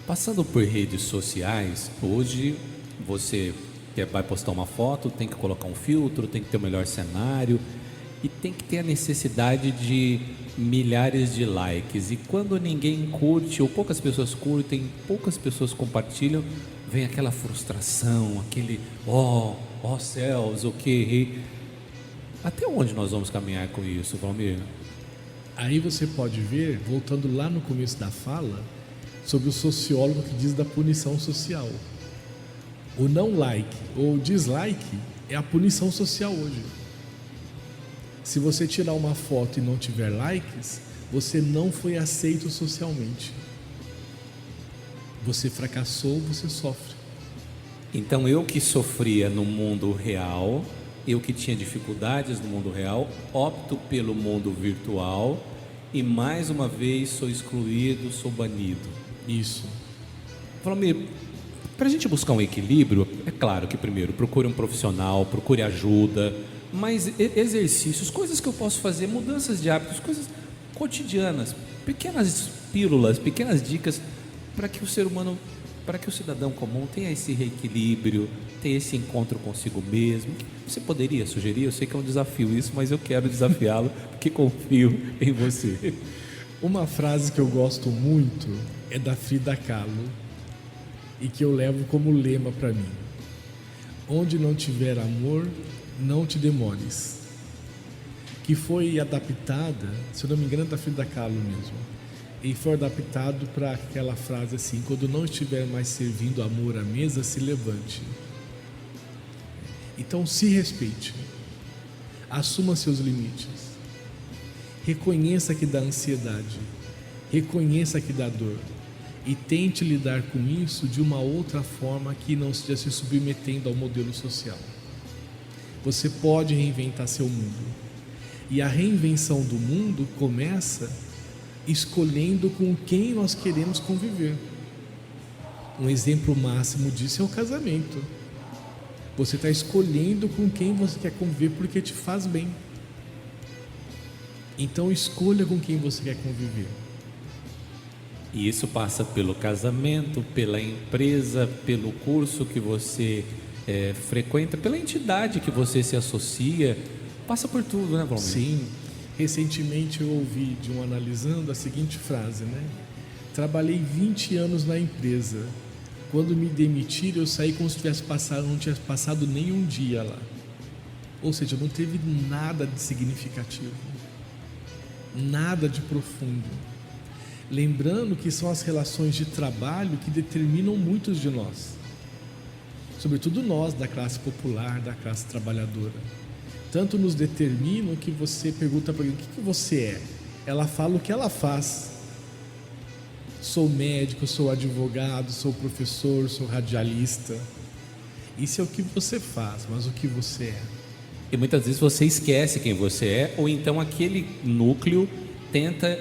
Passando por redes sociais, hoje você vai postar uma foto, tem que colocar um filtro, tem que ter o melhor cenário e tem que ter a necessidade de milhares de likes. E quando ninguém curte, ou poucas pessoas curtem, poucas pessoas compartilham, vem aquela frustração, aquele ó céus, o que errei. Até onde nós vamos caminhar com isso, Valmir? Aí você pode ver, voltando lá no começo da fala, sobre o sociólogo que diz da punição social. O não like ou dislike é a punição social hoje. Se você tirar uma foto e não tiver likes, você não foi aceito socialmente. Você fracassou, você sofre. Então eu que sofria no mundo real, eu que tinha dificuldades no mundo real, opto pelo mundo virtual e mais uma vez sou excluído, sou banido. Isso. Valmir, para a gente buscar um equilíbrio, é claro que primeiro procure um profissional, procure ajuda, mas exercícios, coisas que eu posso fazer, mudanças de hábitos, coisas cotidianas, pequenas pílulas, pequenas dicas para que o ser humano, para que o cidadão comum tenha esse reequilíbrio, tenha esse encontro consigo mesmo. Você poderia sugerir? Eu sei que é um desafio isso, mas eu quero desafiá-lo porque confio em você. Uma frase que eu gosto muito é da Frida Kahlo e que eu levo como lema para mim: onde não tiver amor, não te demores. Que foi adaptada, se eu não me engano, é da Frida Kahlo mesmo, e foi adaptado para aquela frase assim: quando não estiver mais servindo amor à mesa, se levante. Então se respeite, assuma seus limites, reconheça que dá ansiedade, reconheça que dá dor e tente lidar com isso de uma outra forma que não seja se submetendo ao modelo social. Você pode reinventar seu mundo, e a reinvenção do mundo começa escolhendo com quem nós queremos conviver. Um exemplo máximo disso é o casamento. Você está escolhendo com quem você quer conviver porque te faz bem. Então escolha com quem você quer conviver. E isso passa pelo casamento, pela empresa, pelo curso que você frequenta, pela entidade que você se associa. Passa por tudo, né, Valmir? Sim. Recentemente eu ouvi de um analisando a seguinte frase, né? Trabalhei 20 anos na empresa. Quando me demitiram, eu saí como se não tivesse passado nem um dia lá. Ou seja, não teve nada de significativo, nada de profundo. Lembrando que são as relações de trabalho que determinam muitos de nós, sobretudo nós da classe popular, da classe trabalhadora. Tanto nos determinam que você pergunta para ela: o que você é? Ela fala o que ela faz. Sou médico, sou advogado, sou professor, sou radialista. Isso é o que você faz, mas o que você é? E muitas vezes você esquece quem você é, ou então aquele núcleo tenta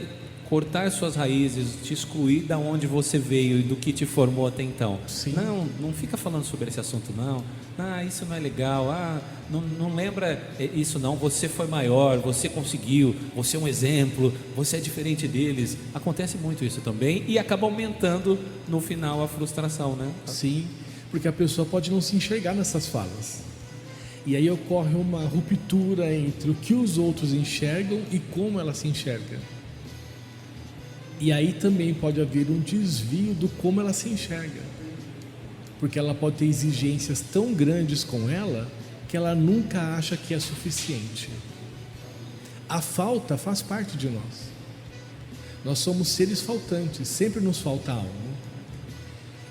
cortar suas raízes, te excluir da onde você veio e do que te formou até então. Sim. Não fica falando sobre esse assunto não. Isso não é legal. Não lembra isso não. Você foi maior, você conseguiu, você é um exemplo, você é diferente deles. Acontece muito isso também e acaba aumentando no final a frustração, né? Sim, porque a pessoa pode não se enxergar nessas falas. E aí ocorre uma ruptura entre o que os outros enxergam e como ela se enxerga. E aí também pode haver um desvio do como ela se enxerga, porque ela pode ter exigências tão grandes com ela que ela nunca acha que é suficiente. A falta faz parte de nós. Nós somos seres faltantes, sempre nos falta algo.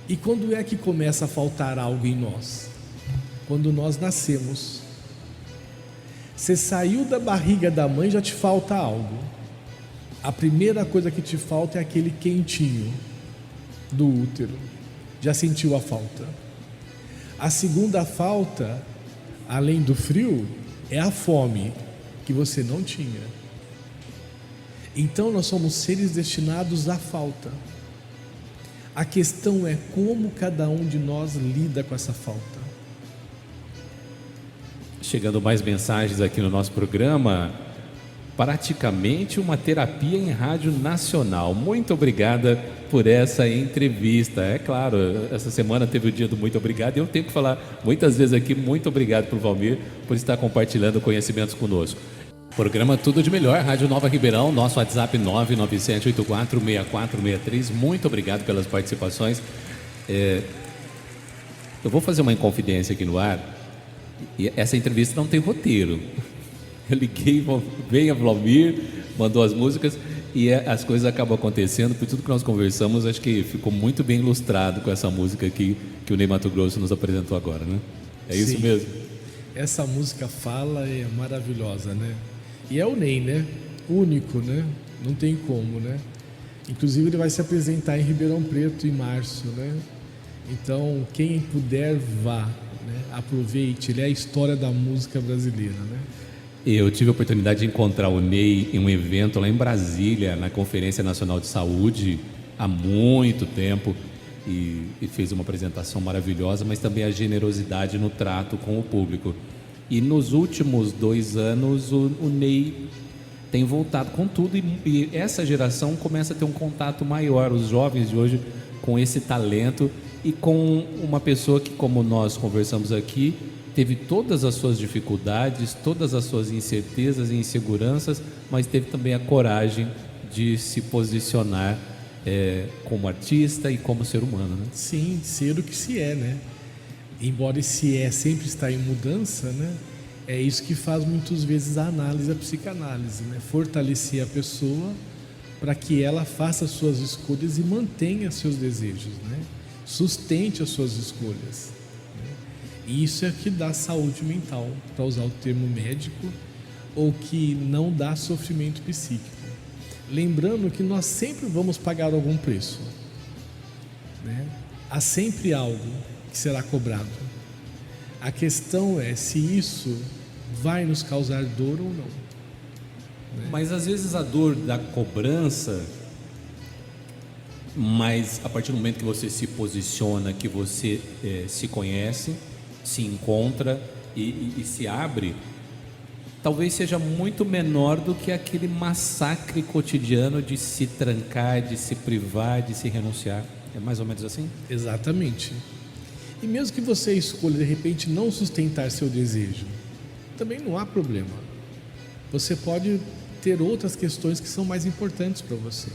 E quando é que começa a faltar algo em nós? Quando nós nascemos. Você saiu da barriga da mãe, já te falta algo. A primeira coisa que te falta é aquele quentinho do útero. Já sentiu a falta. A segunda falta, além do frio, é a fome, que você não tinha. Então nós somos seres destinados à falta. A questão é como cada um de nós lida com essa falta. Chegando mais mensagens aqui no nosso programa. Praticamente uma terapia em rádio nacional. Muito obrigada por essa entrevista. É claro, essa semana teve o dia do muito obrigado e eu tenho que falar muitas vezes aqui, muito obrigado por Valmir, por estar compartilhando conhecimentos conosco. Programa Tudo de Melhor, Rádio Nova Ribeirão, nosso WhatsApp 997846463. Muito obrigado pelas participações. Eu vou fazer uma inconfidência aqui no ar. E essa entrevista não tem roteiro. Eu liguei, veio a Valmir, mandou as músicas e as coisas acabam acontecendo. Por tudo que nós conversamos, acho que ficou muito bem ilustrado com essa música aqui que o Ney Matogrosso nos apresentou agora, né? É isso Sim. mesmo? Essa música fala é maravilhosa, né? E é o Ney, né? Único, né? Não tem como, né? Inclusive ele vai se apresentar em Ribeirão Preto em março, né? Então quem puder vá, né? Aproveite, ele é a história da música brasileira, né? Eu tive a oportunidade de encontrar o Ney em um evento lá em Brasília, na Conferência Nacional de Saúde, há muito tempo, e fez uma apresentação maravilhosa, mas também a generosidade no trato com o público. E nos últimos 2 anos o Ney tem voltado com tudo e essa geração começa a ter um contato maior, os jovens de hoje, com esse talento e com uma pessoa que, como nós conversamos aqui, teve todas as suas dificuldades, todas as suas incertezas e inseguranças, mas teve também a coragem de se posicionar como artista e como ser humano, né? Sim, ser o que se é, né? Embora esse sempre está em mudança, né? É isso que faz muitas vezes a análise, a psicanálise, né? Fortalecer a pessoa para que ela faça as suas escolhas e mantenha seus desejos, né? Sustente as suas escolhas. E isso é que dá saúde mental, para usar o termo médico, ou que não dá sofrimento psíquico. Lembrando que nós sempre vamos pagar algum preço, né? Há sempre algo que será cobrado. A questão é se isso vai nos causar dor ou não, né? Mas às vezes a dor da cobrança, mas a partir do momento que você se posiciona, que você se conhece, se encontra e se abre, talvez seja muito menor do que aquele massacre cotidiano de se trancar, de se privar, de se renunciar. É mais ou menos assim? Exatamente. E mesmo que você escolha, de repente, não sustentar seu desejo, também não há problema. Você pode ter outras questões que são mais importantes para você.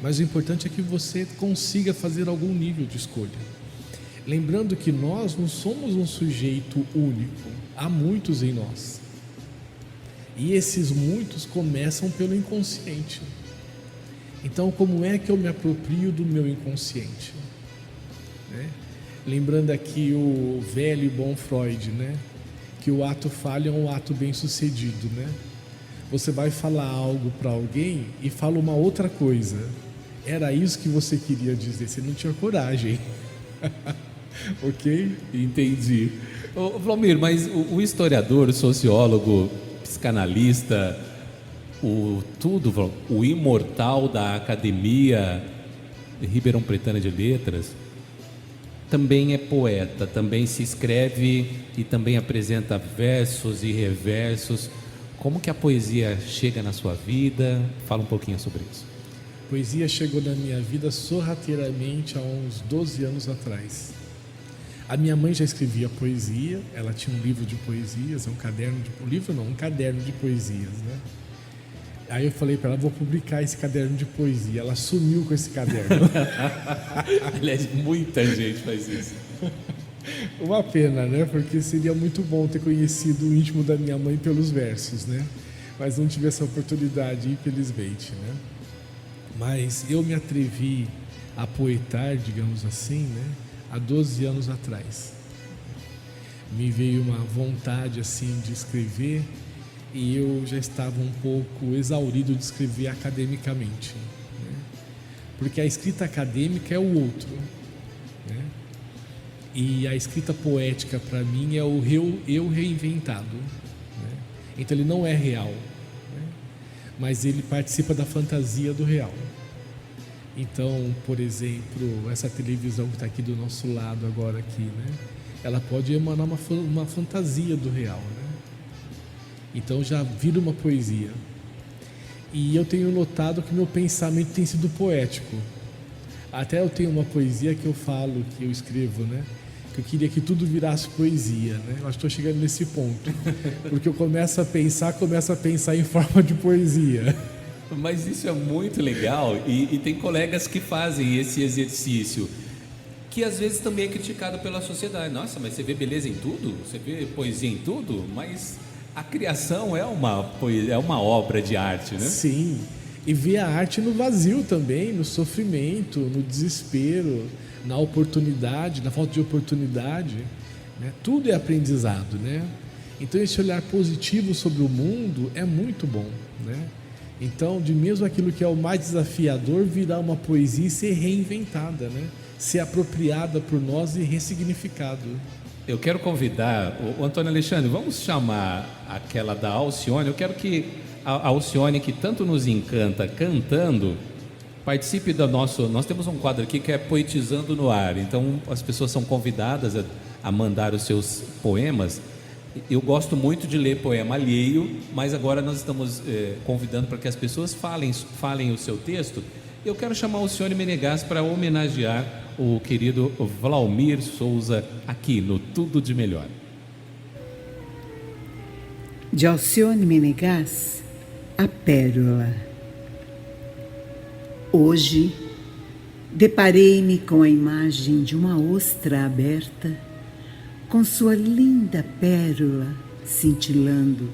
Mas o importante é que você consiga fazer algum nível de escolha. Lembrando que nós não somos um sujeito único, há muitos em nós. E esses muitos começam pelo inconsciente. Então, como é que eu me aproprio do meu inconsciente? Né? Lembrando aqui o velho e bom Freud, né? Que o ato falho é um ato bem sucedido, né? Você vai falar algo para alguém e fala uma outra coisa. Era isso que você queria dizer, você não tinha coragem. Ok? Entendi. Ô, Valmir, mas o historiador, o sociólogo, psicanalista, o imortal da Academia Ribeirão Pretana de Letras, também é poeta, também se escreve e também apresenta versos e reversos. Como que a poesia chega na sua vida? Fala um pouquinho sobre isso. Poesia chegou na minha vida sorrateiramente há uns 12 anos atrás. A minha mãe já escrevia poesia, ela tinha um livro de poesias, um caderno de poesias, né? Aí eu falei para ela, vou publicar esse caderno de poesia. Ela sumiu com esse caderno. Aliás, muita gente faz isso. Uma pena, né? Porque seria muito bom ter conhecido o íntimo da minha mãe pelos versos, né? Mas não tive essa oportunidade, infelizmente, né? Mas eu me atrevi a poetar, digamos assim, né? Há 12 anos atrás. Me veio uma vontade assim de escrever e eu já estava um pouco exaurido de escrever academicamente, né? Porque a escrita acadêmica é o outro, né? E a escrita poética para mim é o eu reinventado, né? Então ele não é real, né? Mas ele participa da fantasia do real. Então, por exemplo, essa televisão que está aqui do nosso lado agora aqui, né? Ela pode emanar uma fantasia do real, né? Então já vira uma poesia. E eu tenho notado que meu pensamento tem sido poético. Até eu tenho uma poesia que eu falo, que eu escrevo, né? Que eu queria que tudo virasse poesia, né? Eu acho que estou chegando nesse ponto. Porque eu começo a pensar em forma de poesia. Mas isso é muito legal e tem colegas que fazem esse exercício, que às vezes também é criticado pela sociedade. Nossa, mas você vê beleza em tudo? Você vê poesia em tudo? Mas a criação é uma obra de arte, né? Sim, e ver a arte no vazio também, no sofrimento, no desespero, na oportunidade, na falta de oportunidade, né? Tudo é aprendizado, né? Então esse olhar positivo sobre o mundo é muito bom, né? Então, de mesmo aquilo que é o mais desafiador, virar uma poesia e ser reinventada, né? Ser apropriada por nós e ressignificado. Eu quero convidar o Antônio Alexandre, vamos chamar aquela da Alcione. Eu quero que a Alcione, que tanto nos encanta cantando, participe do nosso... Nós temos um quadro aqui que é Poetizando no Ar. Então, as pessoas são convidadas a mandar os seus poemas. Eu gosto muito de ler poema alheio, mas agora nós estamos convidando para que as pessoas falem o seu texto. Eu quero chamar a Alcione Menegas para homenagear o querido Valmir Souza aqui no Tudo de Melhor. De Alcione Menegas, A Pérola. Hoje, deparei-me com a imagem de uma ostra aberta, com sua linda pérola cintilando.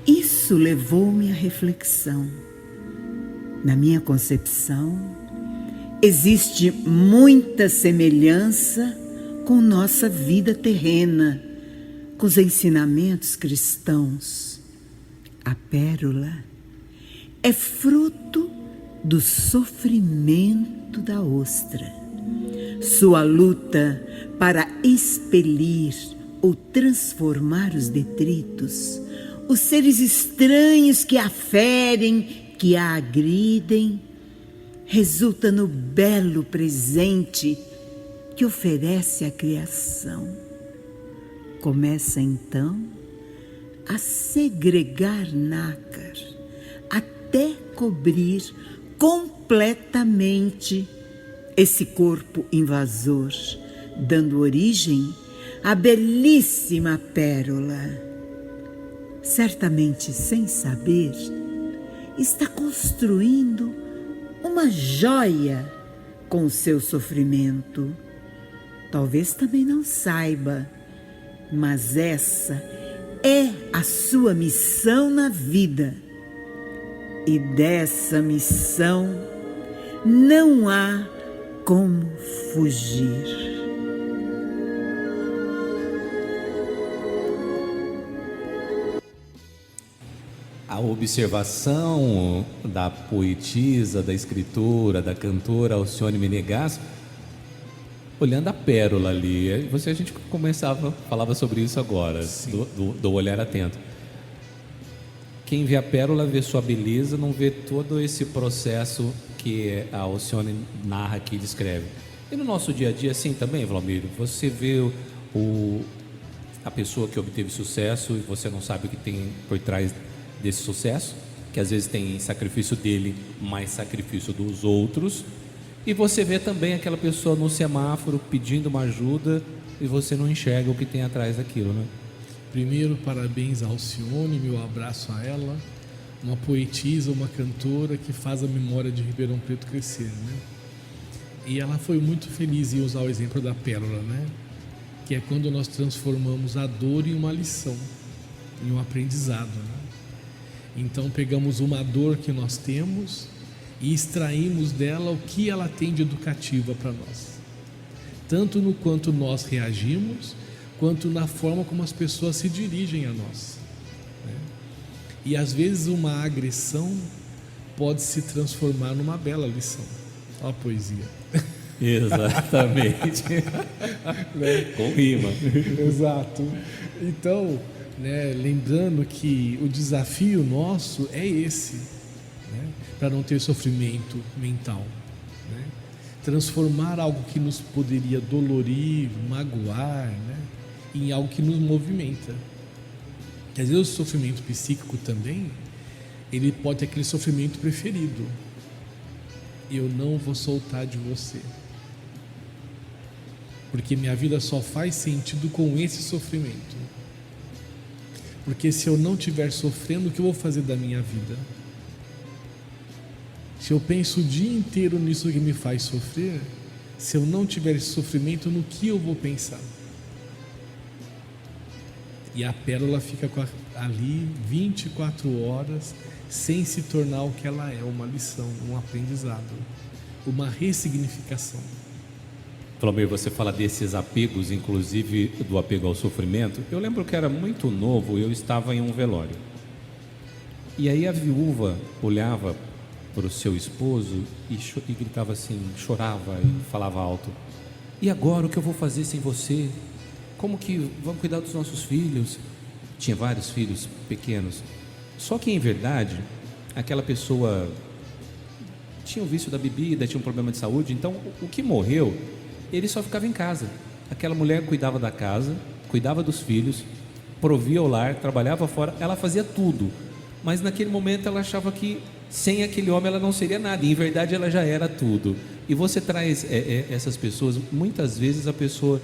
Isso levou-me à reflexão. Na minha concepção, existe muita semelhança com nossa vida terrena, com os ensinamentos cristãos. A pérola é fruto do sofrimento da ostra. Sua luta para expelir ou transformar os detritos, os seres estranhos que a ferem, que a agridem, resulta no belo presente que oferece a criação. Começa então a segregar nácar até cobrir completamente esse corpo invasor, dando origem à belíssima pérola. Certamente, sem saber, está construindo uma joia com o seu sofrimento. Talvez também não saiba, mas essa é a sua missão na vida. E dessa missão não há como fugir. A observação da poetisa, da escritora, da cantora Alcione Menegas, olhando a pérola ali, a gente falava sobre isso agora, do olhar atento. Quem vê a pérola vê sua beleza, não vê todo esse processo que a Alcione narra aqui e descreve. E no nosso dia a dia, assim também, Valmir, você vê a pessoa que obteve sucesso e você não sabe o que tem por trás desse sucesso, que às vezes tem sacrifício dele, mais sacrifício dos outros. E você vê também aquela pessoa no semáforo pedindo uma ajuda e você não enxerga o que tem atrás daquilo, né? Primeiro, parabéns a Alcione, meu abraço a ela, uma poetisa, uma cantora que faz a memória de Ribeirão Preto crescer, né? E ela foi muito feliz em usar o exemplo da pérola, né? Que é quando nós transformamos a dor em uma lição, em um aprendizado, né? Então pegamos uma dor que nós temos e extraímos dela o que ela tem de educativa para nós, tanto no quanto nós reagimos, quanto na forma como as pessoas se dirigem a nós, né? E às vezes uma agressão pode se transformar numa bela lição. Olha a poesia. Exatamente. Né? Com rima. Exato. Então, né, lembrando que o desafio nosso é esse, né, para não ter sofrimento mental, né? Transformar algo que nos poderia dolorir, magoar, né, em algo que nos movimenta. Que às vezes o sofrimento psíquico também, ele pode ter aquele sofrimento preferido. Eu não vou soltar de você, porque minha vida só faz sentido com esse sofrimento. Porque se eu não estiver sofrendo, o que eu vou fazer da minha vida? Se eu penso o dia inteiro nisso que me faz sofrer, se eu não tiver esse sofrimento, no que eu vou pensar? E a pérola fica ali 24 horas sem se tornar o que ela é, uma lição, um aprendizado, uma ressignificação. Valmir, você fala desses apegos, inclusive do apego ao sofrimento. Eu lembro que era muito novo, eu estava em um velório. E aí a viúva olhava para o seu esposo e gritava assim, chorava e falava alto: e agora o que eu vou fazer sem você? Como que vamos cuidar dos nossos filhos? Tinha vários filhos pequenos. Só que em verdade, aquela pessoa tinha o vício da bebida, tinha um problema de saúde. Então o que morreu, ele só ficava em casa. Aquela mulher cuidava da casa, cuidava dos filhos, provia o lar, trabalhava fora, ela fazia tudo. Mas naquele momento ela achava que sem aquele homem ela não seria nada. E em verdade ela já era tudo. E você traz essas pessoas, muitas vezes a pessoa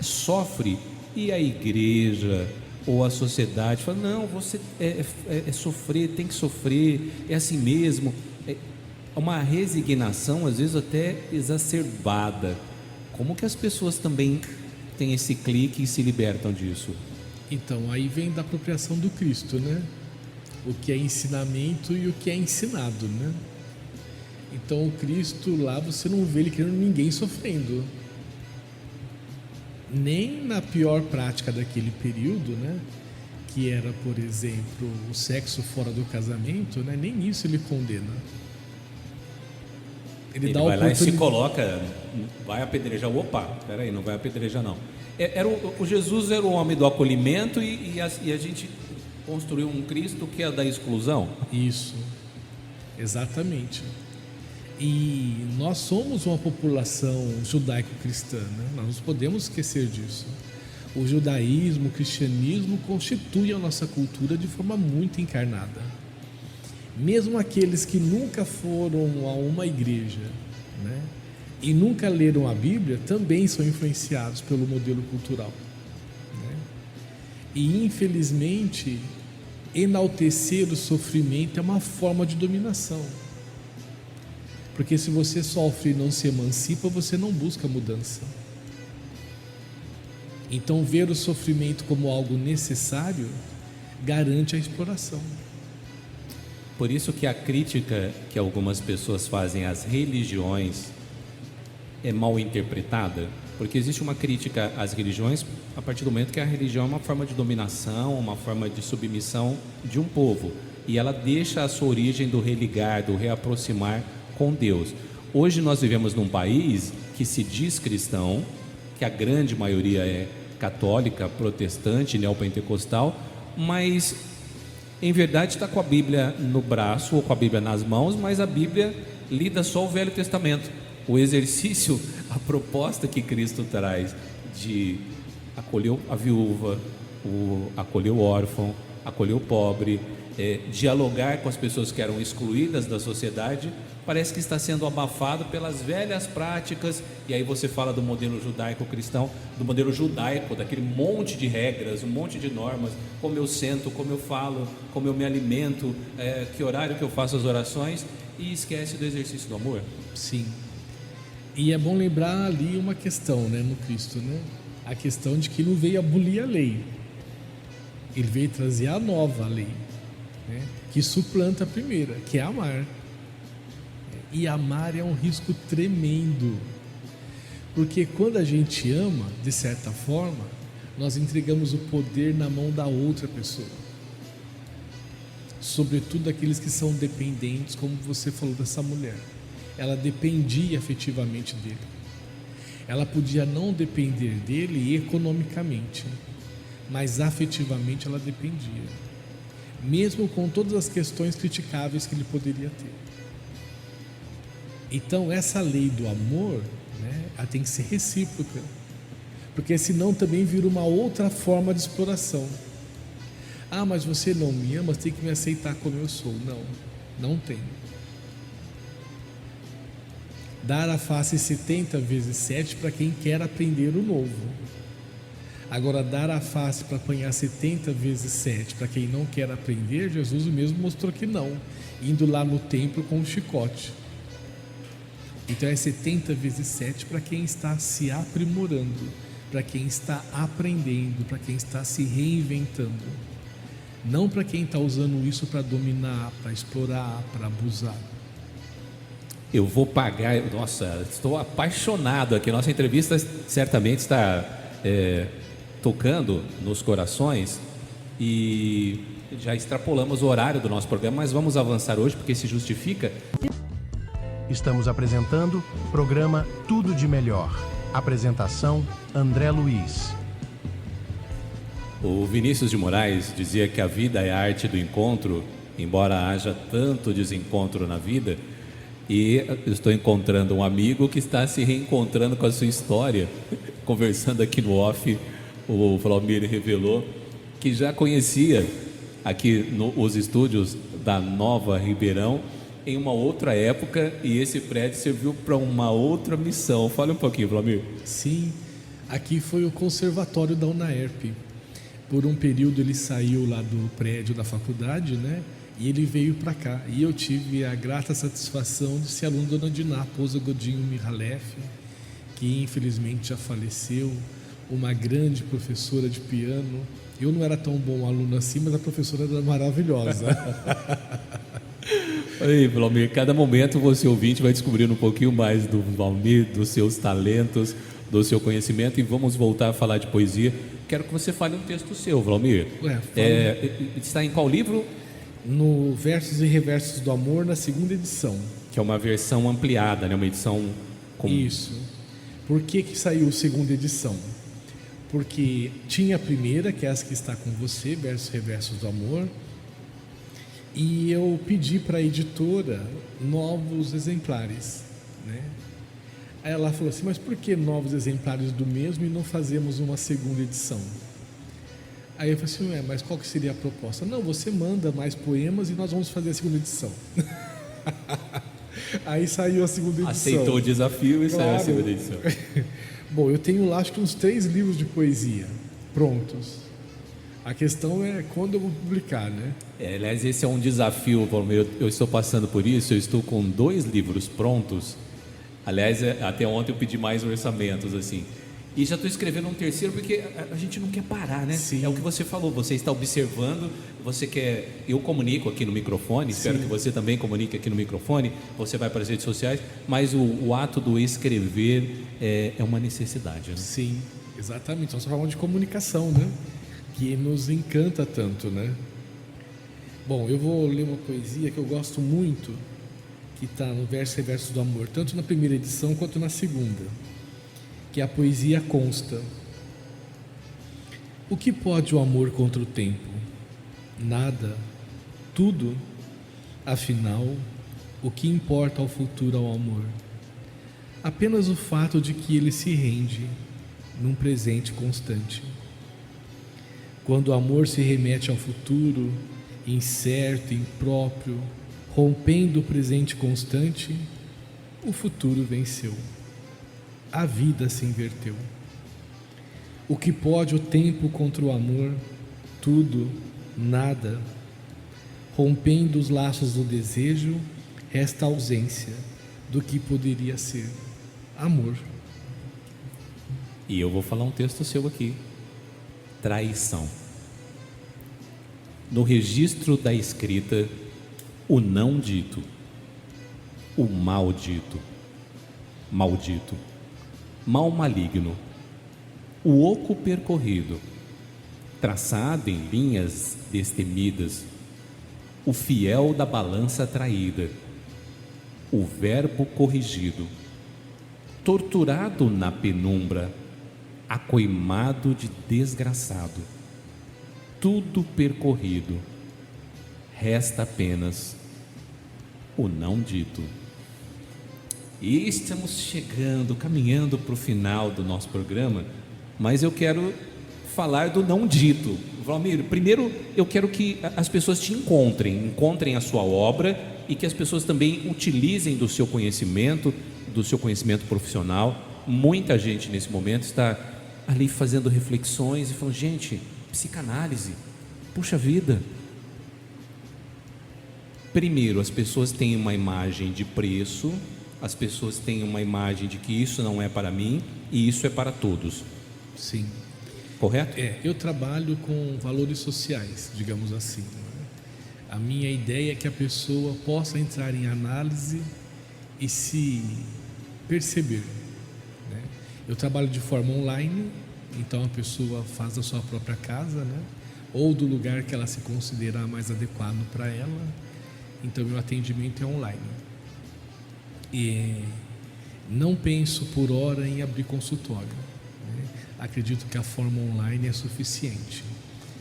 sofre e a igreja ou a sociedade fala: não, você é sofrer, tem que sofrer, é assim mesmo. É uma resignação, às vezes até exacerbada. Como que as pessoas também têm esse clique e se libertam disso? Então, aí vem da apropriação do Cristo, né? O que é ensinamento e o que é ensinado, né? Então, o Cristo lá, você não vê ele querendo ninguém sofrendo. Nem na pior prática daquele período, né? Que era, por exemplo, o sexo fora do casamento, né? Nem isso ele condena. Ele dá vai lá e se coloca, vai apedrejar. Opa, peraí, não vai apedrejar não. O Jesus era o homem do acolhimento e a gente construiu um Cristo que é da exclusão. Isso, exatamente. E nós somos uma população judaico-cristã, né? Nós não podemos esquecer disso. O judaísmo, o cristianismo constituem a nossa cultura de forma muito encarnada. Mesmo aqueles que nunca foram a uma igreja, né, e nunca leram a Bíblia, também são influenciados pelo modelo cultural, né? E infelizmente, enaltecer o sofrimento é uma forma de dominação. Porque se você sofre e não se emancipa, você não busca mudança. Então, ver o sofrimento como algo necessário garante a exploração. Por isso que a crítica que algumas pessoas fazem às religiões é mal interpretada, porque existe uma crítica às religiões a partir do momento que a religião é uma forma de dominação, uma forma de submissão de um povo, e ela deixa a sua origem do religar, do reaproximar com Deus. Hoje nós vivemos num país que se diz cristão, que a grande maioria é católica, protestante, neopentecostal, mas em verdade está com a Bíblia no braço ou com a Bíblia nas mãos, mas a Bíblia lida só o Velho Testamento. O exercício, a proposta que Cristo traz de acolher a viúva, acolher o órfão, acolher o pobre, dialogar com as pessoas que eram excluídas da sociedade, parece que está sendo abafado pelas velhas práticas. E aí você fala do modelo judaico-cristão, do modelo judaico, daquele monte de regras, um monte de normas, como eu sento, como eu falo, como eu me alimento, que horário que eu faço as orações, e esquece do exercício do amor. Sim. E é bom lembrar ali uma questão, né, no Cristo, né? A questão de que ele não veio abolir a lei, ele veio trazer a nova lei, né, que suplanta a primeira, que é amar. E amar é um risco tremendo, porque quando a gente ama, de certa forma, nós entregamos o poder na mão da outra pessoa, sobretudo aqueles que são dependentes, como você falou dessa mulher. Ela dependia afetivamente dele. Ela podia não depender dele economicamente, mas afetivamente ela dependia, mesmo com todas as questões criticáveis que ele poderia ter. Então essa lei do amor, né, ela tem que ser recíproca, porque senão também vira uma outra forma de exploração. Ah, mas você não me ama, você tem que me aceitar como eu sou. Não, não tem. Dar a face 70 vezes 7 para quem quer aprender o novo. Agora, dar a face para apanhar 70 vezes 7 para quem não quer aprender, Jesus mesmo mostrou que não, indo lá no templo com um chicote. Então é 70 vezes 7 para quem está se aprimorando, para quem está aprendendo, para quem está se reinventando. Não para quem está usando isso para dominar, para explorar, para abusar. Eu vou pagar, nossa, estou apaixonado aqui. Nossa entrevista certamente está tocando nos corações e já extrapolamos o horário do nosso programa, mas vamos avançar hoje porque se justifica. Estamos apresentando o programa Tudo de Melhor. Apresentação, André Luiz. O Vinícius de Moraes dizia que a vida é a arte do encontro, embora haja tanto desencontro na vida. E eu estou encontrando um amigo que está se reencontrando com a sua história. Conversando aqui no off, o Valmir revelou que já conhecia aqui os estúdios da Nova Ribeirão em uma outra época, e esse prédio serviu para uma outra missão. Fala um pouquinho, Valmir. Sim, aqui foi o conservatório da UNAERP. Por um período ele saiu lá do prédio da faculdade, né? E ele veio para cá, e eu tive a grata satisfação de ser aluno da Dona Diná Pousa Godinho Mihalef, que infelizmente já faleceu, uma grande professora de piano. Eu não era tão bom aluno assim, mas a professora era maravilhosa. Aí, Valmir, cada momento você ouvinte vai descobrindo um pouquinho mais do Valmir, dos seus talentos, do seu conhecimento, e vamos voltar a falar de poesia. Quero que você fale um texto seu, Valmir. Está em qual livro? No Versos e Reversos do Amor, na 2ª edição. Que é uma versão ampliada, né? Uma edição com... Isso. Por que saiu a 2ª edição? Porque tinha a primeira, que é essa que está com você, Versos e Reversos do Amor, e eu pedi para a editora novos exemplares, né? Aí ela falou assim, mas por que novos exemplares do mesmo e não fazemos uma segunda edição? Aí eu falei assim, mas qual que seria a proposta? Não, você manda mais poemas e nós vamos fazer a segunda edição. Aí saiu a segunda edição. Aceitou o desafio e saiu a segunda edição. Bom, eu tenho lá acho que uns 3 livros de poesia prontos. A questão é quando eu vou publicar, né? Aliás, esse é um desafio, eu estou passando por isso, eu estou com 2 livros prontos. Aliás, até ontem eu pedi mais orçamentos, assim. E já estou escrevendo um terceiro porque a gente não quer parar, né? Sim. É o que você falou, você está observando, você quer... Eu comunico aqui no microfone, Sim. espero que você também comunique aqui no microfone, você vai para as redes sociais, mas o ato do escrever é uma necessidade, né? Sim, exatamente. Nossa forma de comunicação, né? Que nos encanta tanto, né? Bom, eu vou ler uma poesia que eu gosto muito, que está no Verso e Reverso do Amor, tanto na primeira edição quanto na segunda, que é a poesia Consta. O que pode o amor contra o tempo? Nada, tudo. Afinal, o que importa ao futuro ao amor? Apenas o fato de que ele se rende num presente constante. Quando o amor se remete ao futuro, incerto, impróprio, rompendo o presente constante, o futuro venceu. A vida se inverteu. O que pode o tempo contra o amor? Tudo, nada. Rompendo os laços do desejo, resta a ausência do que poderia ser amor. E eu vou falar um texto seu aqui. Traição. No registro da escrita, o não dito, o maldito, maldito, mal maligno, o oco percorrido, traçado em linhas destemidas, o fiel da balança traída, o verbo corrigido, torturado na penumbra, acoimado de desgraçado, tudo percorrido, resta apenas o não dito. E estamos chegando, caminhando para o final do nosso programa, mas eu quero falar do não dito. Valmir, primeiro eu quero que as pessoas te encontrem a sua obra e que as pessoas também utilizem do seu conhecimento profissional. Muita gente nesse momento está ali fazendo reflexões e falando, gente, psicanálise, puxa vida. Primeiro, as pessoas têm uma imagem de preço, as pessoas têm uma imagem de que isso não é para mim e isso é para todos. Sim. Correto? Eu trabalho com valores sociais, digamos assim. A minha ideia é que a pessoa possa entrar em análise e se perceber, né? Eu trabalho de forma online, então a pessoa faz da sua própria casa, né? Ou do lugar que ela se considerar mais adequado para ela. Então meu atendimento é online. E não penso por hora em abrir consultório, né? Acredito que a forma online é suficiente.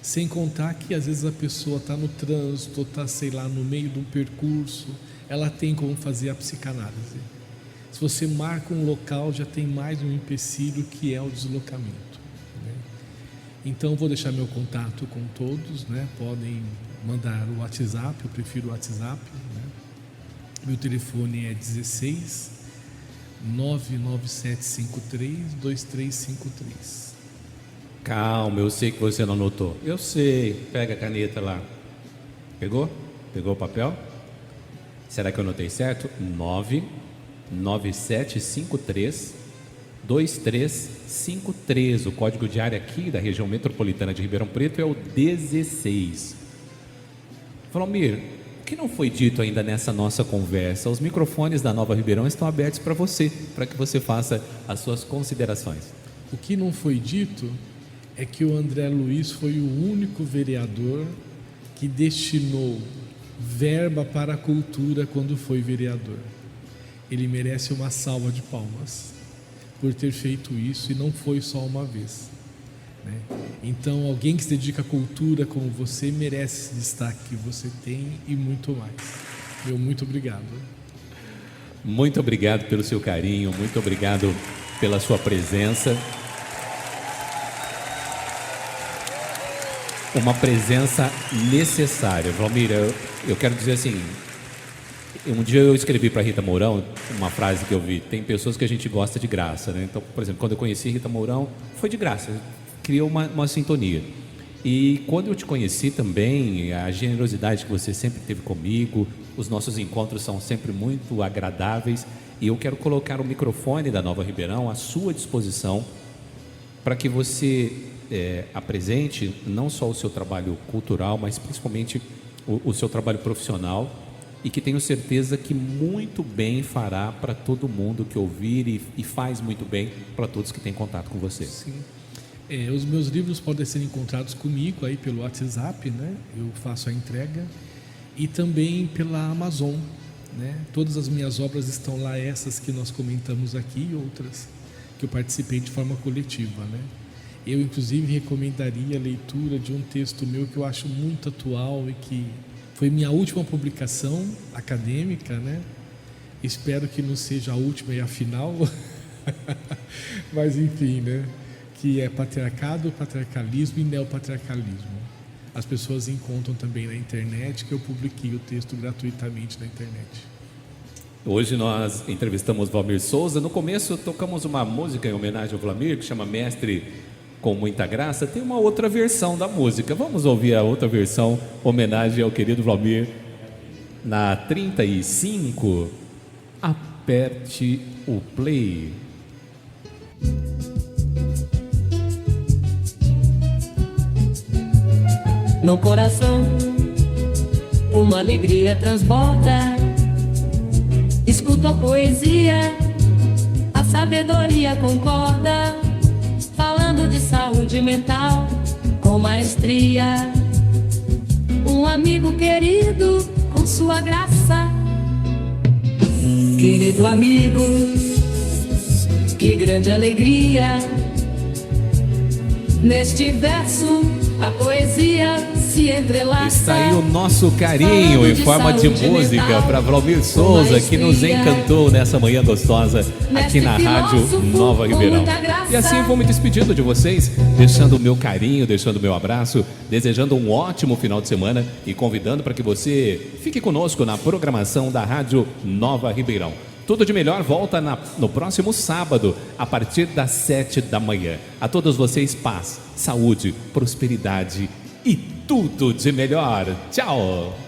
Sem contar que às vezes a pessoa está no trânsito, está, sei lá, no meio de um percurso, ela tem como fazer a psicanálise. Se você marca um local, já tem mais um empecilho que é o deslocamento, né? Então vou deixar meu contato com todos, né? Podem mandar o WhatsApp, eu prefiro o WhatsApp, né? Meu telefone é 16 99753 2353. Calma, eu sei que você não anotou. Eu sei, pega a caneta lá. Pegou? Pegou o papel? Será que eu anotei certo? 99753 2353. O código de área aqui da região metropolitana de Ribeirão Preto é o 16. Valmir, o que não foi dito ainda nessa nossa conversa? Os microfones da Nova Ribeirão estão abertos para você, para que você faça as suas considerações. O que não foi dito é que o André Luiz foi o único vereador que destinou verba para a cultura quando foi vereador. Ele merece uma salva de palmas por ter feito isso, e não foi só uma vez, né? Então alguém que se dedica à cultura como você merece esse destaque que você tem e muito mais. Meu muito obrigado. Muito obrigado pelo seu carinho, muito obrigado pela sua presença. Uma presença necessária. Valmir, eu quero dizer assim, um dia eu escrevi para Rita Mourão uma frase que eu vi: tem pessoas que a gente gosta de graça, né? Então, por exemplo, quando eu conheci Rita Mourão, foi de graça, criou uma sintonia. E quando eu te conheci também, a generosidade que você sempre teve comigo, os nossos encontros são sempre muito agradáveis, e eu quero colocar o microfone da Nova Ribeirão à sua disposição para que você apresente não só o seu trabalho cultural, mas principalmente o seu trabalho profissional, e que tenho certeza que muito bem fará para todo mundo que ouvir, e faz muito bem para todos que têm contato com você. Sim. Os meus livros podem ser encontrados comigo aí pelo WhatsApp, né? Eu faço a entrega, e também pela Amazon, né? Todas as minhas obras estão lá, essas que nós comentamos aqui e outras que eu participei de forma coletiva, né? Eu, inclusive, recomendaria a leitura de um texto meu que eu acho muito atual e que foi minha última publicação acadêmica, né? Espero que não seja a última e a final, mas enfim, né? Que é Patriarcado, Patriarcalismo e Neopatriarcalismo. As pessoas encontram também na internet, que eu publiquei o texto gratuitamente na internet. Hoje nós entrevistamos Valmir Souza. No começo tocamos uma música em homenagem ao Valmir, que chama Mestre com Muita Graça. Tem uma outra versão da música. Vamos ouvir a outra versão, homenagem ao querido Valmir. Na 35, aperte o play. No coração, uma alegria transborda. Escuto a poesia, a sabedoria concorda, falando de saúde mental com maestria. Um amigo querido com sua graça. Querido amigo, que grande alegria. Neste verso a poesia se entrelaça. Está aí o nosso carinho em forma de música para Valmir Souza, que nos encantou nessa manhã gostosa aqui na Rádio Nova Ribeirão. E assim vou me despedindo de vocês, deixando o meu carinho, deixando o meu abraço, desejando um ótimo final de semana e convidando para que você fique conosco na programação da Rádio Nova Ribeirão. Tudo de melhor volta no próximo sábado, a partir das 7 da manhã. A todos vocês, paz, saúde, prosperidade e tudo de melhor. Tchau!